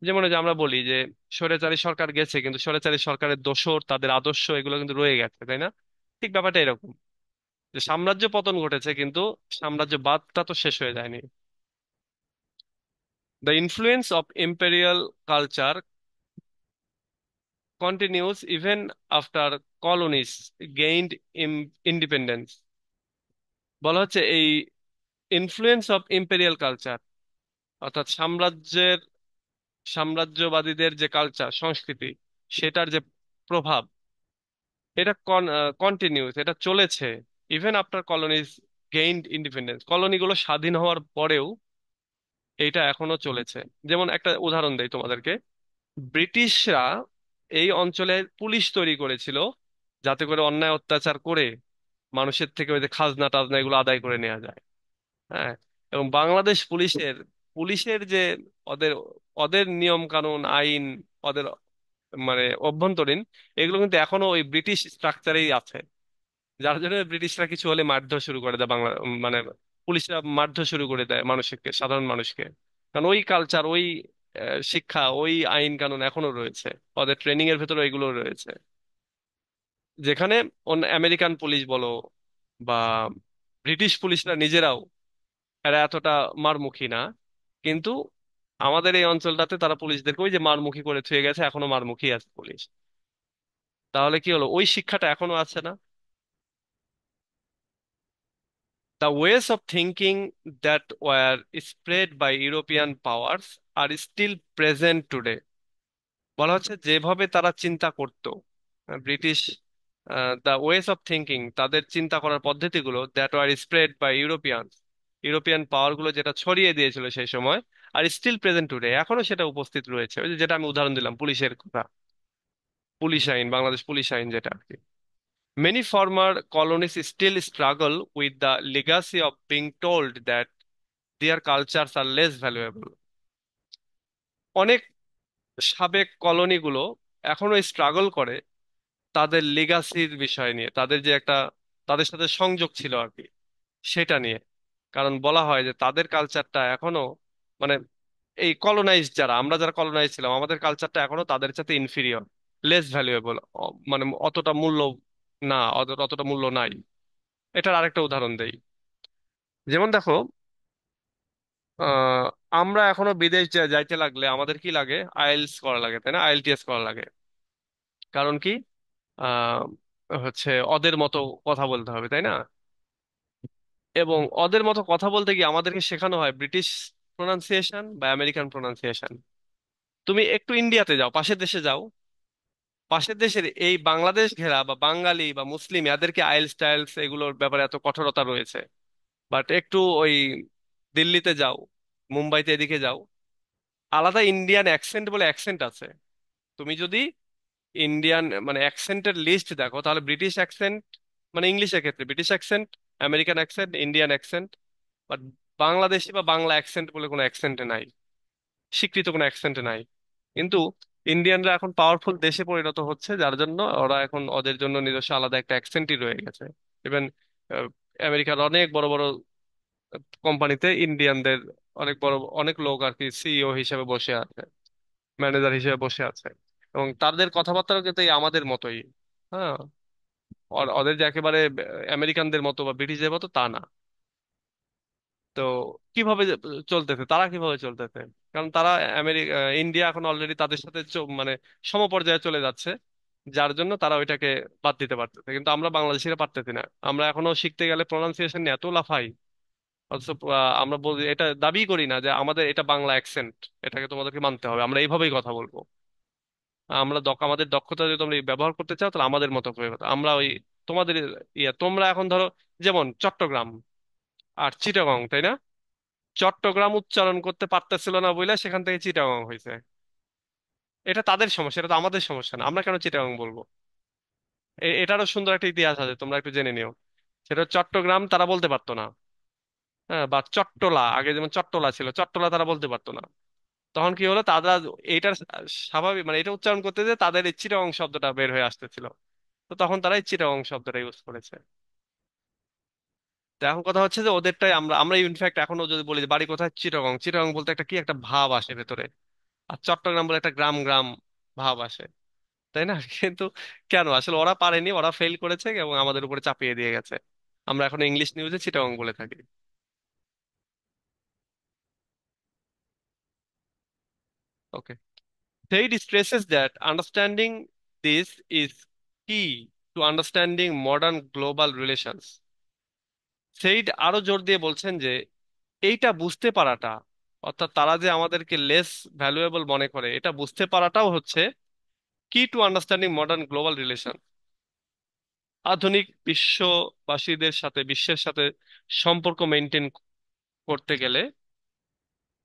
যেমন এই যে আমরা বলি যে স্বৈরাচারী সরকার গেছে, কিন্তু স্বৈরাচারী সরকারের দোসর, তাদের আদর্শ, এগুলো কিন্তু রয়ে গেছে, তাই না? ঠিক ব্যাপারটা এরকম, যে সাম্রাজ্য পতন ঘটেছে কিন্তু সাম্রাজ্যবাদটা তো শেষ হয়ে যায়নি। The influence of imperial culture continuous even after colonies gained independence. বলা হচ্ছে এই ইনফ্লুয়েন্স অফ ইম্পেরিয়াল কালচার, অর্থাৎ সাম্রাজ্যবাদীদের যে কালচার, সংস্কৃতি, সেটার যে প্রভাব, এটা কন্টিনিউস, এটা চলেছে even after colonies gained independence, কলোনিগুলো স্বাধীন হওয়ার পরেও এইটা এখনো চলেছে। যেমন একটা উদাহরণ দেই তোমাদেরকে, ব্রিটিশরা এই অঞ্চলে পুলিশ তৈরি করেছিল যাতে করে অন্যায় অত্যাচার করে মানুষের থেকে ওই যে খাজনা টাজনা এগুলো আদায় করে নেওয়া যায়। হ্যাঁ, এবং বাংলাদেশ পুলিশের পুলিশের যে ওদের ওদের নিয়ম কানুন আইন, ওদের মানে অভ্যন্তরীণ, এগুলো কিন্তু এখনো ওই ব্রিটিশ স্ট্রাকচারেই আছে, যার জন্য ব্রিটিশরা কিছু হলে মারধর শুরু করে দেয় বাংলা, মানে পুলিশরা মারধর শুরু করে দেয় মানুষকে, সাধারণ মানুষকে, কারণ ওই কালচার, ওই শিক্ষা, ওই আইন কানুন এখনো রয়েছে, ওদের ট্রেনিং এর ভেতরে এগুলো রয়েছে। যেখানে অন্য আমেরিকান পুলিশ বলো বা ব্রিটিশ পুলিশরা নিজেরাও, এরা এতটা মারমুখী না, কিন্তু আমাদের এই অঞ্চলটাতে তারা পুলিশদেরকে ওই যে মারমুখী করে থুয়ে গেছে, এখনো মারমুখী আছে পুলিশ। তাহলে কি হলো, ওই শিক্ষাটা এখনো আছে না? The ways of thinking that were spread by European powers are still present today. বলা হচ্ছে যেভাবে তারা চিন্তা করত British, the ways of thinking, তাদের চিন্তা করার পদ্ধতিগুলো, that were spread by European, European power গুলো যেটা ছড়িয়ে দিয়েছিল সেই সময়, আর স্টিল প্রেজেন্ট টুডে, এখনো সেটা উপস্থিত রয়েছে। ওই যে যেটা আমি উদাহরণ দিলাম পুলিশের কথা, পুলিশ আইন, বাংলাদেশ পুলিশ আইন যেটা আর কি। Many former colonies still struggle with the legacy of being told that their cultures are less valuable. অনেক সাবেক কলোনিগুলো এখনো স্ট্রাগল করে তাদের লিগাসির বিষয় নিয়ে, তাদের যে একটা, তাদের সাথে সংযোগ ছিল আর কি, সেটা নিয়ে। কারণ বলা হয় যে তাদের কালচারটা এখনো, মানে এই কলোনাইজ যারা, আমরা যারা কলোনাইজ ছিলাম, আমাদের কালচারটা এখনো তাদের সাথে ইনফিরিয়র, লেস ভ্যালুয়েবল, মানে অতটা মূল্য না, অতটা মূল্য নাই। এটার আরেকটা উদাহরণ দেই। যেমন দেখো, আহ আমরা এখনো বিদেশ যাইতে লাগলে আমাদের কি লাগে, আইএলটিএস করা লাগে, তাই না? আইএলটিএস করা লাগে। কারণ কি, আহ হচ্ছে ওদের মতো কথা বলতে হবে, তাই না? এবং ওদের মতো কথা বলতে গিয়ে আমাদেরকে শেখানো হয় ব্রিটিশ প্রোনাউন্সিয়েশন বা আমেরিকান প্রোনাউন্সিয়েশন। তুমি একটু ইন্ডিয়াতে যাও, পাশের দেশে যাও, পাশের দেশের এই বাংলাদেশ ঘেরা বা বাঙালি বা মুসলিম, এদেরকে আইএলটিএস টাইলস এগুলোর ব্যাপারে এত কঠোরতা রয়েছে। বাট একটু ওই দিল্লিতে যাও, মুম্বাইতে এদিকে যাও, আলাদা ইন্ডিয়ান অ্যাকসেন্ট বলে অ্যাকসেন্ট আছে। তুমি যদি ইন্ডিয়ান মানে অ্যাকসেন্টের লিস্ট দেখো, তাহলে ব্রিটিশ অ্যাকসেন্ট, মানে ইংলিশের ক্ষেত্রে British accent, American accent, Indian accent, but Bangladeshi বা বাংলা অ্যাকসেন্ট বলে কোনো অ্যাকসেন্টে নাই, স্বীকৃত কোনো অ্যাকসেন্টে নাই। কিন্তু ইন্ডিয়ানরা এখন পাওয়ারফুল দেশে পরিণত হচ্ছে, যার জন্য ওরা এখন ওদের জন্য নিজস্ব আলাদা একটা অ্যাকসেন্টই রয়ে গেছে। ইভেন আমেরিকার অনেক বড় বড় কোম্পানিতে ইন্ডিয়ানদের অনেক বড় অনেক লোক আর কি সিইও হিসেবে বসে আছে, ম্যানেজার হিসেবে বসে আছে। এবং তাদের কথাবার্তাও কিন্তু এই আমাদের মতোই। হ্যাঁ, ওদের যে একেবারে আমেরিকানদের মতো বা ব্রিটিশদের মতো তা না। তো কিভাবে চলতেছে, তারা কিভাবে চলতেছে? কারণ তারা ইন্ডিয়া এখন অলরেডি তাদের সাথে মানে সমপর্যায়ে চলে যাচ্ছে, যার জন্য তারা ওইটাকে বাদ দিতে পারতেছে, কিন্তু আমরা বাংলাদেশিরা পারতেছি না। আমরা এখনো শিখতে গেলে প্রনাউন্সিয়েশন নিয়ে এত লাফাই। অথচ আমরা বলি, এটা দাবি করি না যে আমাদের এটা বাংলা অ্যাকসেন্ট, এটাকে তোমাদেরকে মানতে হবে, আমরা এইভাবেই কথা বলবো। আমাদের দক্ষতা যদি তোমরা ব্যবহার করতে চাও, তাহলে আমাদের মতো করে কথা। আমরা ওই তোমাদের তোমরা এখন ধরো, যেমন চট্টগ্রাম আর চিটাগং, তাই না? চট্টগ্রাম উচ্চারণ করতে পারতেছিল না বলে সেখান থেকে চিটাগং হয়েছে। এটা তাদের সমস্যা, এটা তো আমাদের সমস্যা না। আমরা কেন চিটাগং বলবো? এটারও সুন্দর একটা ইতিহাস আছে, তোমরা একটু জেনে নিও। সেটা চট্টগ্রাম তারা বলতে পারতো না। হ্যাঁ, বা চট্টলা, আগে যেমন চট্টলা ছিল, চট্টলা তারা বলতে পারতো না। তখন কি হলো, তারা এইটার স্বাভাবিক মানে এটা উচ্চারণ করতে যে তাদের এই চিটাগং শব্দটা বের হয়ে আসতেছিল, তো তখন তারা এই চিটাগং শব্দটা ইউজ করেছে। তো এখন কথা হচ্ছে যে ওদেরটাই আমরা আমরা ইনফ্যাক্ট এখনো যদি বলি যে বাড়ি কোথায়, চিটাগং, চিটাগং বলতে একটা কি একটা ভাব আসে ভেতরে। আর চট্টগ্রাম বলে একটা গ্রাম গ্রাম ভাব আসে, তাই না? কিন্তু কেন, আসলে ওরা পারেনি, ওরা ফেল করেছে এবং আমাদের উপরে চাপিয়ে দিয়ে গেছে। আমরা এখন ইংলিশ নিউজে চিটাগং বলে থাকি। ওকে, Said stresses that understanding this is key to understanding modern global relations. Said আরো জোর দিয়ে বলছেন যে এইটা বুঝতে পারাটা, অর্থাৎ তারা যে আমাদেরকে লেস ভ্যালুয়েবল মনে করে, এটা বুঝতে পারাটাও হচ্ছে কি to understanding modern global relation. আধুনিক বিশ্ববাসীদের সাথে, বিশ্বের সাথে সম্পর্ক মেনটেন করতে গেলে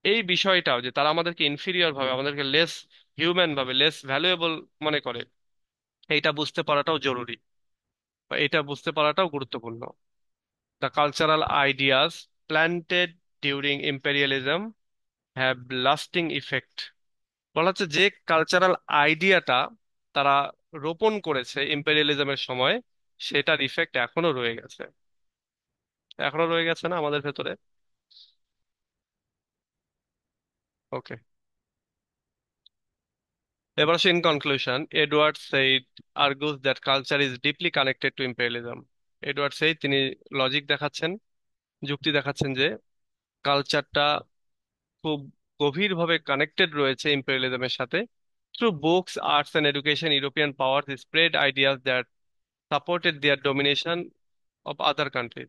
এই বিষয়টাও, যে তারা আমাদেরকে ইনফিরিয়র ভাবে, আমাদেরকে লেস হিউম্যান ভাবে, লেস ভ্যালুয়েবল মনে করে, এইটা বুঝতে পারাটাও জরুরি, বা এটা বুঝতে পারাটাও গুরুত্বপূর্ণ। The cultural ideas planted during imperialism have lasting effect. বলা হচ্ছে যে কালচারাল আইডিয়াটা তারা রোপণ করেছে ইম্পেরিয়ালিজমের সময়, সেটার ইফেক্ট এখনো রয়ে গেছে। এখনো রয়ে গেছে না আমাদের ভেতরে? ওকে, এবার আসে in conclusion, Edward Said argues that culture is deeply connected to imperialism. Edward Said তিনি লজিক দেখাচ্ছেন, যুক্তি দেখাচ্ছেন যে কালচারটা খুব গভীরভাবে কানেক্টেড রয়েছে ইম্পেরিয়ালিজমের সাথে। Through books, arts and education, European power spread ideas that supported their domination of other countries.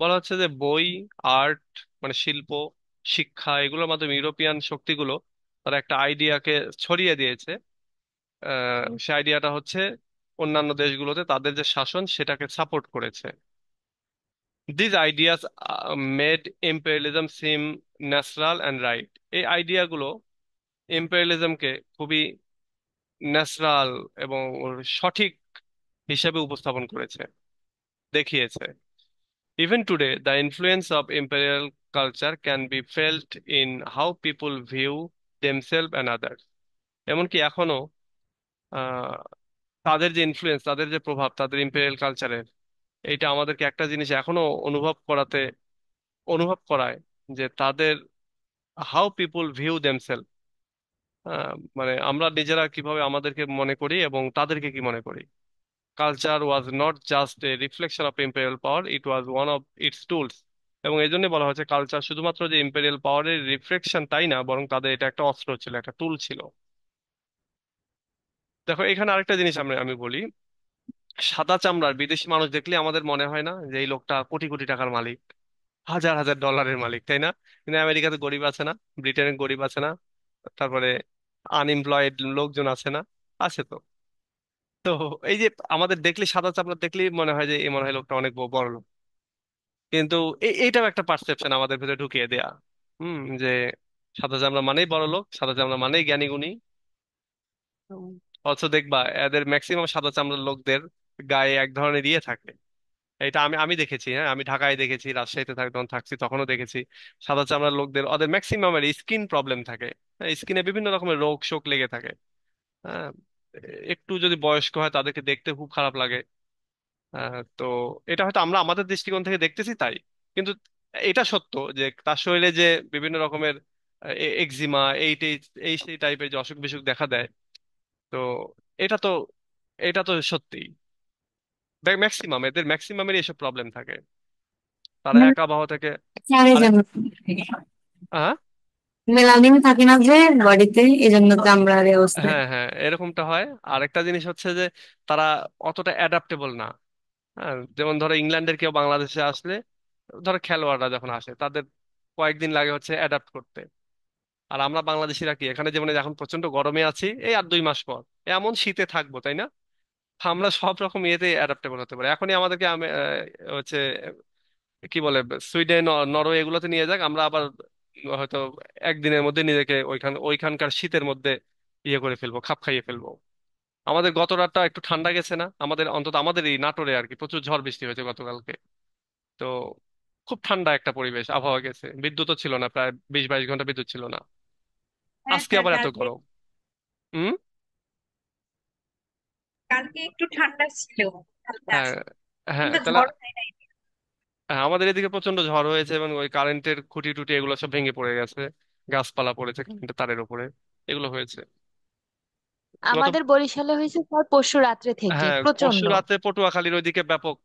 বলা হচ্ছে যে বই, আর্ট, মানে শিল্প, শিক্ষা, এগুলোর মাধ্যমে ইউরোপিয়ান শক্তিগুলো তারা একটা আইডিয়াকে ছড়িয়ে দিয়েছে। সে আইডিয়াটা হচ্ছে অন্যান্য দেশগুলোতে তাদের যে শাসন সেটাকে সাপোর্ট করেছে। This ideas made imperialism SIM natural and right. এই আইডিয়াগুলো ইম্পেরিয়ালিজমকে খুবই ন্যাচারাল এবং সঠিক হিসেবে উপস্থাপন করেছে, দেখিয়েছে। Even today, the influence of imperial culture can be felt in how people view themselves and others. এমনকি এখনো আহ, তাদের যে ইনফ্লুয়েন্স, তাদের যে প্রভাব, তাদের ইম্পেরিয়াল কালচারের, এইটা আমাদেরকে একটা জিনিস এখনো অনুভব করায়, যে তাদের হাউ পিপল ভিউ দেমসেলফ, মানে আমরা নিজেরা কিভাবে আমাদেরকে মনে করি এবং তাদেরকে কি মনে করি। Culture was not just a reflection of imperial power, it was one of its tools. এবং এই জন্যই বলা হয়েছে কালচার শুধুমাত্র যে ইম্পেরিয়াল পাওয়ারের রিফ্লেকশন তাই না, বরং তাদের এটা একটা অস্ত্র ছিল, একটা টুল ছিল। দেখো এখানে আরেকটা জিনিস আমি আমি বলি, সাদা চামড়ার বিদেশি মানুষ দেখলে আমাদের মনে হয় না যে এই লোকটা কোটি কোটি টাকার মালিক, হাজার হাজার ডলারের মালিক, তাই না? কিন্তু আমেরিকাতে গরিব আছে না? ব্রিটেনে গরিব আছে না? তারপরে আনএমপ্লয়েড লোকজন আছে না? আছে তো। তো এই যে আমাদের দেখলে সাদা চামড়া দেখলেই মনে হয় যে এই মনে হয় লোকটা অনেক বড় লোক। কিন্তু এইটাও একটা পারসেপশন আমাদের ভিতরে ঢুকিয়ে দেয়া, যে সাদা চামড়া মানেই বড় লোক, সাদা চামড়া মানেই জ্ঞানী গুণী। অথচ দেখবা এদের ম্যাক্সিমাম সাদা চামড়ার লোকদের গায়ে এক ধরনের ইয়ে থাকে। এটা আমি আমি দেখেছি, হ্যাঁ, আমি ঢাকায় দেখেছি, রাজশাহীতে যখন থাকছি তখনও দেখেছি। সাদা চামড়ার লোকদের ওদের ম্যাক্সিমামের স্কিন প্রবলেম থাকে, স্কিনে বিভিন্ন রকমের রোগ শোক লেগে থাকে। হ্যাঁ, একটু যদি বয়স্ক হয় তাদেরকে দেখতে খুব খারাপ লাগে। তো এটা হয়তো আমরা আমাদের দৃষ্টিকোণ থেকে দেখতেছি তাই, কিন্তু এটা সত্য যে তার শরীরে যে বিভিন্ন রকমের এক্সিমা, এই সেই টাইপের যে অসুখ বিসুখ দেখা দেয়। তো এটা তো এটা তো সত্যি, এদের ম্যাক্সিমামের এইসব প্রবলেম থাকে। তারা এক আবহাওয়া থেকে ক্যান্সারের আরে, জন্য হ্যাঁ, মেলানিন থাকে না যে বডিতে, এই জন্য চামড়ার এই অবস্থা। হ্যাঁ, হ্যাঁ, এরকমটা হয়। আরেকটা জিনিস হচ্ছে যে তারা অতটা অ্যাডাপ্টেবল না। হ্যাঁ, যেমন ধরো ইংল্যান্ডের কেউ বাংলাদেশে আসলে, ধরো খেলোয়াড়রা যখন আসে তাদের কয়েকদিন লাগে হচ্ছে অ্যাডাপ্ট করতে। আর আমরা বাংলাদেশিরা কি এখানে যেমন এই এখন প্রচন্ড গরমে আছি, এই আর 2 মাস পর এমন শীতে থাকবো, তাই না? আমরা সব রকম ইয়েতে অ্যাডাপ্টেবল হতে পারি। এখনই আমাদেরকে হচ্ছে কি বলে, সুইডেন, নরওয়ে এগুলোতে নিয়ে যাক, আমরা আবার হয়তো একদিনের মধ্যে নিজেকে ওইখানকার শীতের মধ্যে ইয়ে করে ফেলবো, খাপ খাইয়ে ফেলবো। আমাদের গত রাতটা একটু ঠান্ডা গেছে না আমাদের, অন্তত আমাদের এই নাটোরে আর কি প্রচুর ঝড় বৃষ্টি হয়েছে গতকালকে। তো খুব ঠান্ডা একটা পরিবেশ, আবহাওয়া গেছে, বিদ্যুৎও ছিল না, প্রায় 20-22 ঘন্টা বিদ্যুৎ ছিল না। হ্যাঁ আজকে স্যার, আবার এত কালকে গরম। হুম। কালকে একটু ঠান্ডা ছিল, হালকা, হ্যাঁ, হ্যাঁ, কিন্তু তাহলে ঝড় হয় নাই। হ্যাঁ, আমাদের এদিকে প্রচন্ড ঝড় হয়েছে এবং ওই কারেন্টের খুঁটি টুটি এগুলো সব ভেঙে পড়ে গেছে, গাছপালা পড়েছে কারেন্টের তারের উপরে, এগুলো হয়েছে গত। আমাদের বরিশালে হয়েছে স্যার পরশু রাত্রে থেকে হ্যাঁ, পরশু প্রচন্ড। রাতে পটুয়াখালীর ওইদিকে ব্যাপক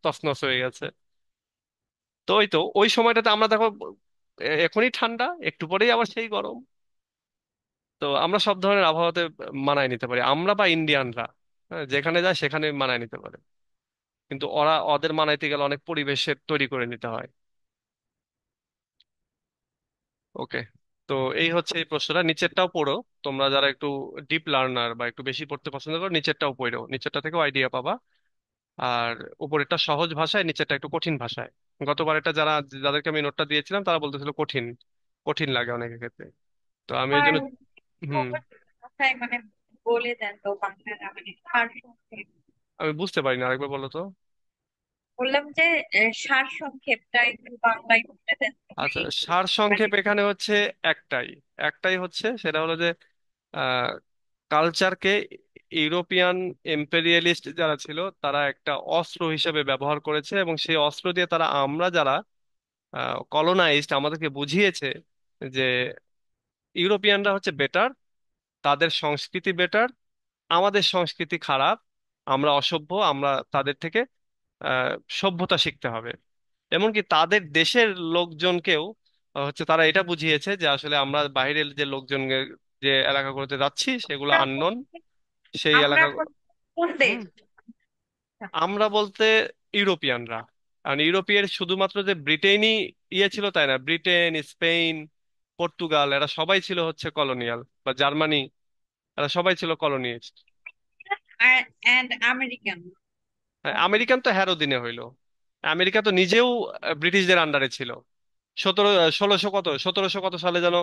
তছনছ হয়ে গেছে। তো ওই তো ওই সময়টাতে আমরা দেখো এখনই ঠান্ডা, একটু পরেই আবার সেই গরম। তো আমরা সব ধরনের আবহাওয়াতে মানায় নিতে পারি, আমরা বা ইন্ডিয়ানরা। হ্যাঁ, যেখানে যায় সেখানে মানায় নিতে পারে। কিন্তু ওদের মানাইতে গেলে অনেক পরিবেশের তৈরি করে নিতে হয়। ওকে। তো এই হচ্ছে এই প্রশ্নটা, নিচেরটাও পড়ো। তোমরা যারা একটু ডিপ লার্নার বা একটু বেশি পড়তে পছন্দ করো, নিচেরটাও পড়ো, নিচেরটা থেকেও আইডিয়া পাবা। আর উপরেরটা সহজ ভাষায়, নিচেরটা একটু কঠিন ভাষায়। গতবার এটা যাদেরকে আমি নোটটা দিয়েছিলাম তারা বলতেছিল কঠিন, কঠিন লাগে অনেকের ক্ষেত্রে। তো আমি এই আর জন্য, হুম, সহজ ভাষায় মানে বলে দেন তো বাংলাটা, মানে সার সংক্ষেপ। আমি বুঝতে পারিনি, আরেকবার বলো তো। বললাম যে সার সংক্ষেপটা একটু বাংলায় বলে দেন তো আচ্ছা, ভাই। সার মানে সংক্ষেপ এখানে হচ্ছে একটাই, একটাই হচ্ছে সেটা হলো যে কালচারকে ইউরোপিয়ান এম্পেরিয়ালিস্ট যারা ছিল তারা একটা অস্ত্র হিসেবে ব্যবহার করেছে, এবং সেই অস্ত্র দিয়ে তারা আমরা যারা কলোনাইজড আমাদেরকে বুঝিয়েছে যে ইউরোপিয়ানরা হচ্ছে বেটার, তাদের সংস্কৃতি বেটার, আমাদের সংস্কৃতি খারাপ, আমরা অসভ্য, আমরা তাদের থেকে সভ্যতা শিখতে হবে। এমনকি তাদের দেশের লোকজনকেও হচ্ছে তারা এটা বুঝিয়েছে যে আসলে আমরা বাইরের যে লোকজন যে এলাকাগুলোতে যাচ্ছি সেগুলো আমরা আননোন, সেই আমরা এলাকা। কোন হুম। দেশ? আমরা বলতে ইউরোপিয়ানরা। কারণ ইউরোপের শুধুমাত্র যে ব্রিটেনই ইয়ে ছিল তাই না, ব্রিটেন, স্পেন, পর্তুগাল এরা সবাই ছিল হচ্ছে কলোনিয়াল, বা জার্মানি, এরা সবাই ছিল কলোনিস্ট। And American. আমেরিকান তো হ্যারো দিনে হইলো। আমেরিকা তো নিজেও ব্রিটিশদের আন্ডারে ছিল। 1700 কত সালে যেন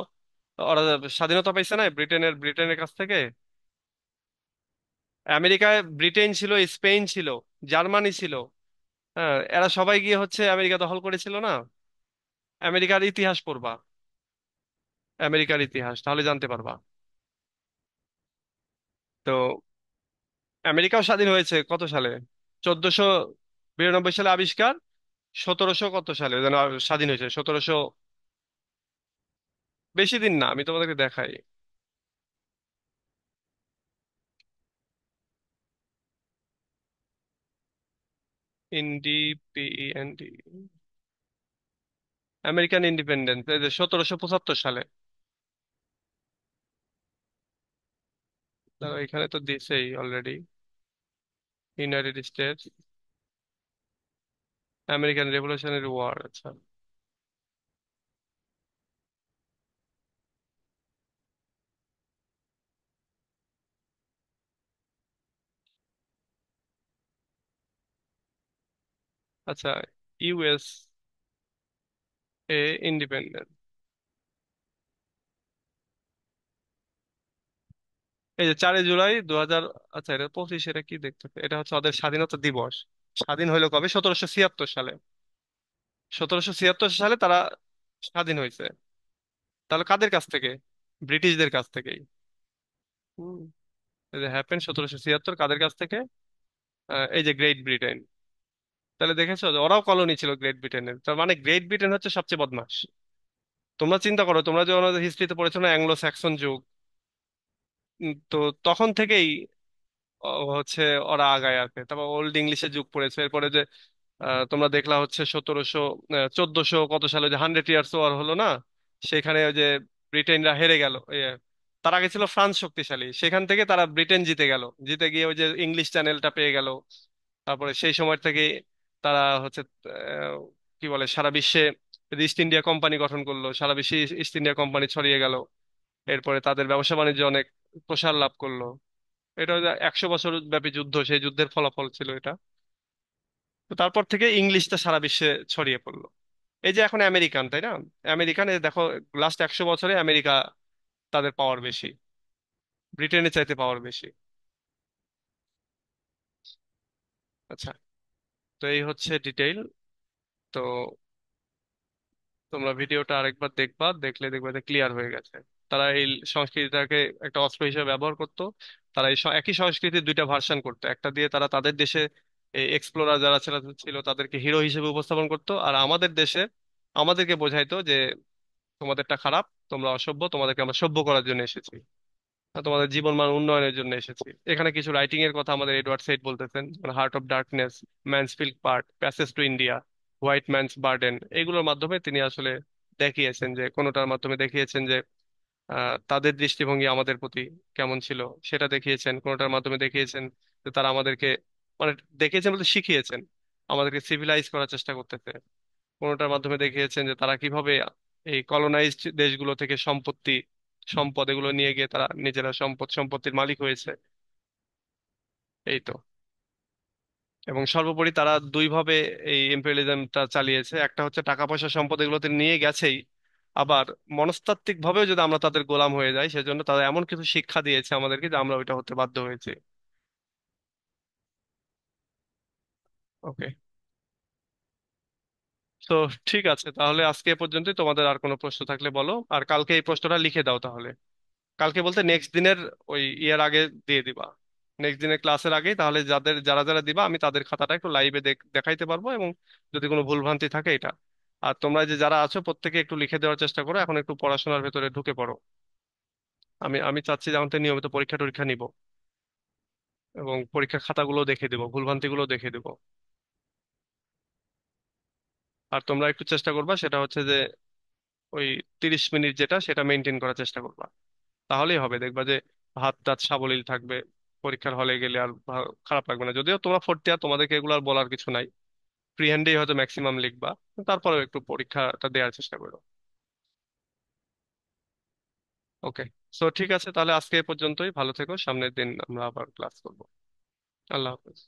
ওরা স্বাধীনতা পাইছে না ব্রিটেনের কাছ থেকে। আমেরিকায় ব্রিটেন ছিল, স্পেন ছিল, জার্মানি ছিল। হ্যাঁ, এরা সবাই গিয়ে হচ্ছে আমেরিকা দখল করেছিল না। আমেরিকার ইতিহাস পড়বা, আমেরিকার ইতিহাস, তাহলে জানতে পারবা। তো আমেরিকাও স্বাধীন হয়েছে কত সালে? 1492 সালে আবিষ্কার, 1700 কত সালে যেন স্বাধীন হয়েছে, 1700। বেশি দিন না, আমি তোমাদেরকে দেখাই। ইন্ডিপেন্ডেন্ট, আমেরিকান ইন্ডিপেন্ডেন্স, এই যে 1775 সালে। তারা এখানে তো দিছেই already, United States, American revolutionary war. আচ্ছা, আচ্ছা, ইউএস এ ইন্ডিপেন্ডেন্ট, এই যে 4 জুলাই 2000। আচ্ছা, এটা 25, এটা কি দেখতে এটা হচ্ছে ওদের স্বাধীনতা দিবস। স্বাধীন হইলো কবে? 1776 সালে। 1776 সালে তারা স্বাধীন হয়েছে। তাহলে কাদের কাছ থেকে? ব্রিটিশদের কাছ থেকেই। হুম। এই যে হ্যাপেন 1776 কাদের কাছ থেকে? এই যে গ্রেট ব্রিটেন। তাহলে দেখেছো যে ওরাও কলোনি ছিল গ্রেট ব্রিটেনের, তার মানে গ্রেট ব্রিটেন হচ্ছে সবচেয়ে বদমাশ। তোমরা চিন্তা করো, তোমরা যে ওনাদের হিস্ট্রিতে পড়েছো না, অ্যাংলো স্যাক্সন যুগ। তো তখন থেকেই হচ্ছে ওরা আগায় আছে। তারপর ওল্ড ইংলিশের যুগ পড়েছে, এরপরে যে তোমরা দেখলা হচ্ছে 1400 কত সালে যে 100 ইয়ার্স ওয়ার হলো না, সেখানে ওই যে ব্রিটেনরা হেরে গেল। তার আগে ছিল ফ্রান্স শক্তিশালী, সেখান থেকে তারা ব্রিটেন জিতে গেল, জিতে গিয়ে ওই যে ইংলিশ চ্যানেলটা পেয়ে গেল। তারপরে সেই সময় থেকে তারা হচ্ছে আহ, কি বলে, সারা বিশ্বে ইস্ট ইন্ডিয়া কোম্পানি গঠন করলো, সারা বিশ্বে ইস্ট ইন্ডিয়া কোম্পানি ছড়িয়ে গেল। এরপরে তাদের ব্যবসা বাণিজ্য অনেক প্রসার লাভ করলো। এটা হচ্ছে 100 বছর ব্যাপী যুদ্ধ, সেই যুদ্ধের ফলাফল ছিল এটা। তো তারপর থেকে ইংলিশটা সারা বিশ্বে ছড়িয়ে পড়লো। এই যে এখন আমেরিকান, তাই না? আমেরিকান, এই দেখো, লাস্ট 100 বছরে আমেরিকা তাদের পাওয়ার বেশি, ব্রিটেনের চাইতে পাওয়ার বেশি। আচ্ছা, তো এই হচ্ছে ডিটেইল। তো তোমরা ভিডিওটা আরেকবার দেখবা, দেখলে দেখবে যে ক্লিয়ার হয়ে গেছে। তারা এই সংস্কৃতিটাকে একটা অস্ত্র হিসেবে ব্যবহার করতো। তারা এই একই সংস্কৃতির দুইটা ভার্সন করতো, একটা দিয়ে তারা তাদের দেশে এই এক্সপ্লোরার যারা ছিল ছিল তাদেরকে হিরো হিসেবে উপস্থাপন করতো, আর আমাদের দেশে আমাদেরকে বোঝাইতো যে তোমাদেরটা খারাপ, তোমরা অসভ্য, তোমাদেরকে আমরা সভ্য করার জন্য এসেছি, আর তোমাদের জীবন মান উন্নয়নের জন্য এসেছি। এখানে কিছু রাইটিং এর কথা আমাদের এডওয়ার্ড সেইড বলতেছেন, heart of darkness, Mansfield part, passage to India, white man's burden, এইগুলোর মাধ্যমে তিনি আসলে দেখিয়েছেন যে, কোনোটার মাধ্যমে দেখিয়েছেন যে তাদের দৃষ্টিভঙ্গি আমাদের প্রতি কেমন ছিল সেটা দেখিয়েছেন, কোনোটার মাধ্যমে দেখিয়েছেন যে তারা আমাদেরকে, মানে দেখিয়েছেন বলতে শিখিয়েছেন, আমাদেরকে সিভিলাইজ করার চেষ্টা করতেছে। কোনোটার মাধ্যমে দেখিয়েছেন যে তারা কিভাবে এই কলোনাইজড দেশগুলো থেকে সম্পদ এগুলো নিয়ে গিয়ে তারা নিজেরা সম্পত্তির মালিক হয়েছে। এই তো। এবং সর্বোপরি তারা দুইভাবে এই ইম্পেরিয়ালিজমটা চালিয়েছে, একটা হচ্ছে টাকা পয়সা সম্পদ এগুলো তো নিয়ে গেছেই, আবার মনস্তাত্ত্বিক ভাবেও যদি আমরা তাদের গোলাম হয়ে যাই, সেজন্য তারা এমন কিছু শিক্ষা দিয়েছে আমাদেরকে যে আমরা ওইটা হতে বাধ্য হয়েছি। ওকে। তো ঠিক আছে, তাহলে আজকে এ পর্যন্তই। তোমাদের আর কোনো প্রশ্ন থাকলে বলো, আর কালকে এই প্রশ্নটা লিখে দাও তাহলে। কালকে বলতে নেক্সট দিনের ওই ইয়ার আগে দিয়ে দিবা, নেক্সট দিনের ক্লাসের আগেই, তাহলে যারা যারা দিবা আমি তাদের খাতাটা একটু লাইভে দেখাইতে পারবো, এবং যদি কোনো ভুলভ্রান্তি থাকে এটা। আর তোমরা যে যারা আছো প্রত্যেকে একটু লিখে দেওয়ার চেষ্টা করো, এখন একটু পড়াশোনার ভেতরে ঢুকে পড়ো। আমি আমি চাচ্ছি যে আমাদের নিয়মিত পরীক্ষা টরীক্ষা নিব, এবং পরীক্ষার খাতাগুলো দেখে দেবো, ভুলভ্রান্তিগুলো দেখে দেবো। আর তোমরা একটু চেষ্টা করবা, সেটা হচ্ছে যে ওই 30 মিনিট যেটা, সেটা মেনটেন করার চেষ্টা করবা। তাহলেই হবে, দেখবা যে হাত টাত সাবলীল থাকবে। পরীক্ষার হলে গেলে আর খারাপ লাগবে না। যদিও তোমরা ফোর্থ ইয়ার, তোমাদেরকে এগুলো আর বলার কিছু নাই, ফ্রি হ্যান্ডেই হয়তো ম্যাক্সিমাম লিখবা, তারপরেও একটু পরীক্ষাটা দেওয়ার চেষ্টা করো। ওকে। সো ঠিক আছে, তাহলে আজকে এ পর্যন্তই। ভালো থেকো, সামনের দিন আমরা আবার ক্লাস করবো। আল্লাহ হাফেজ।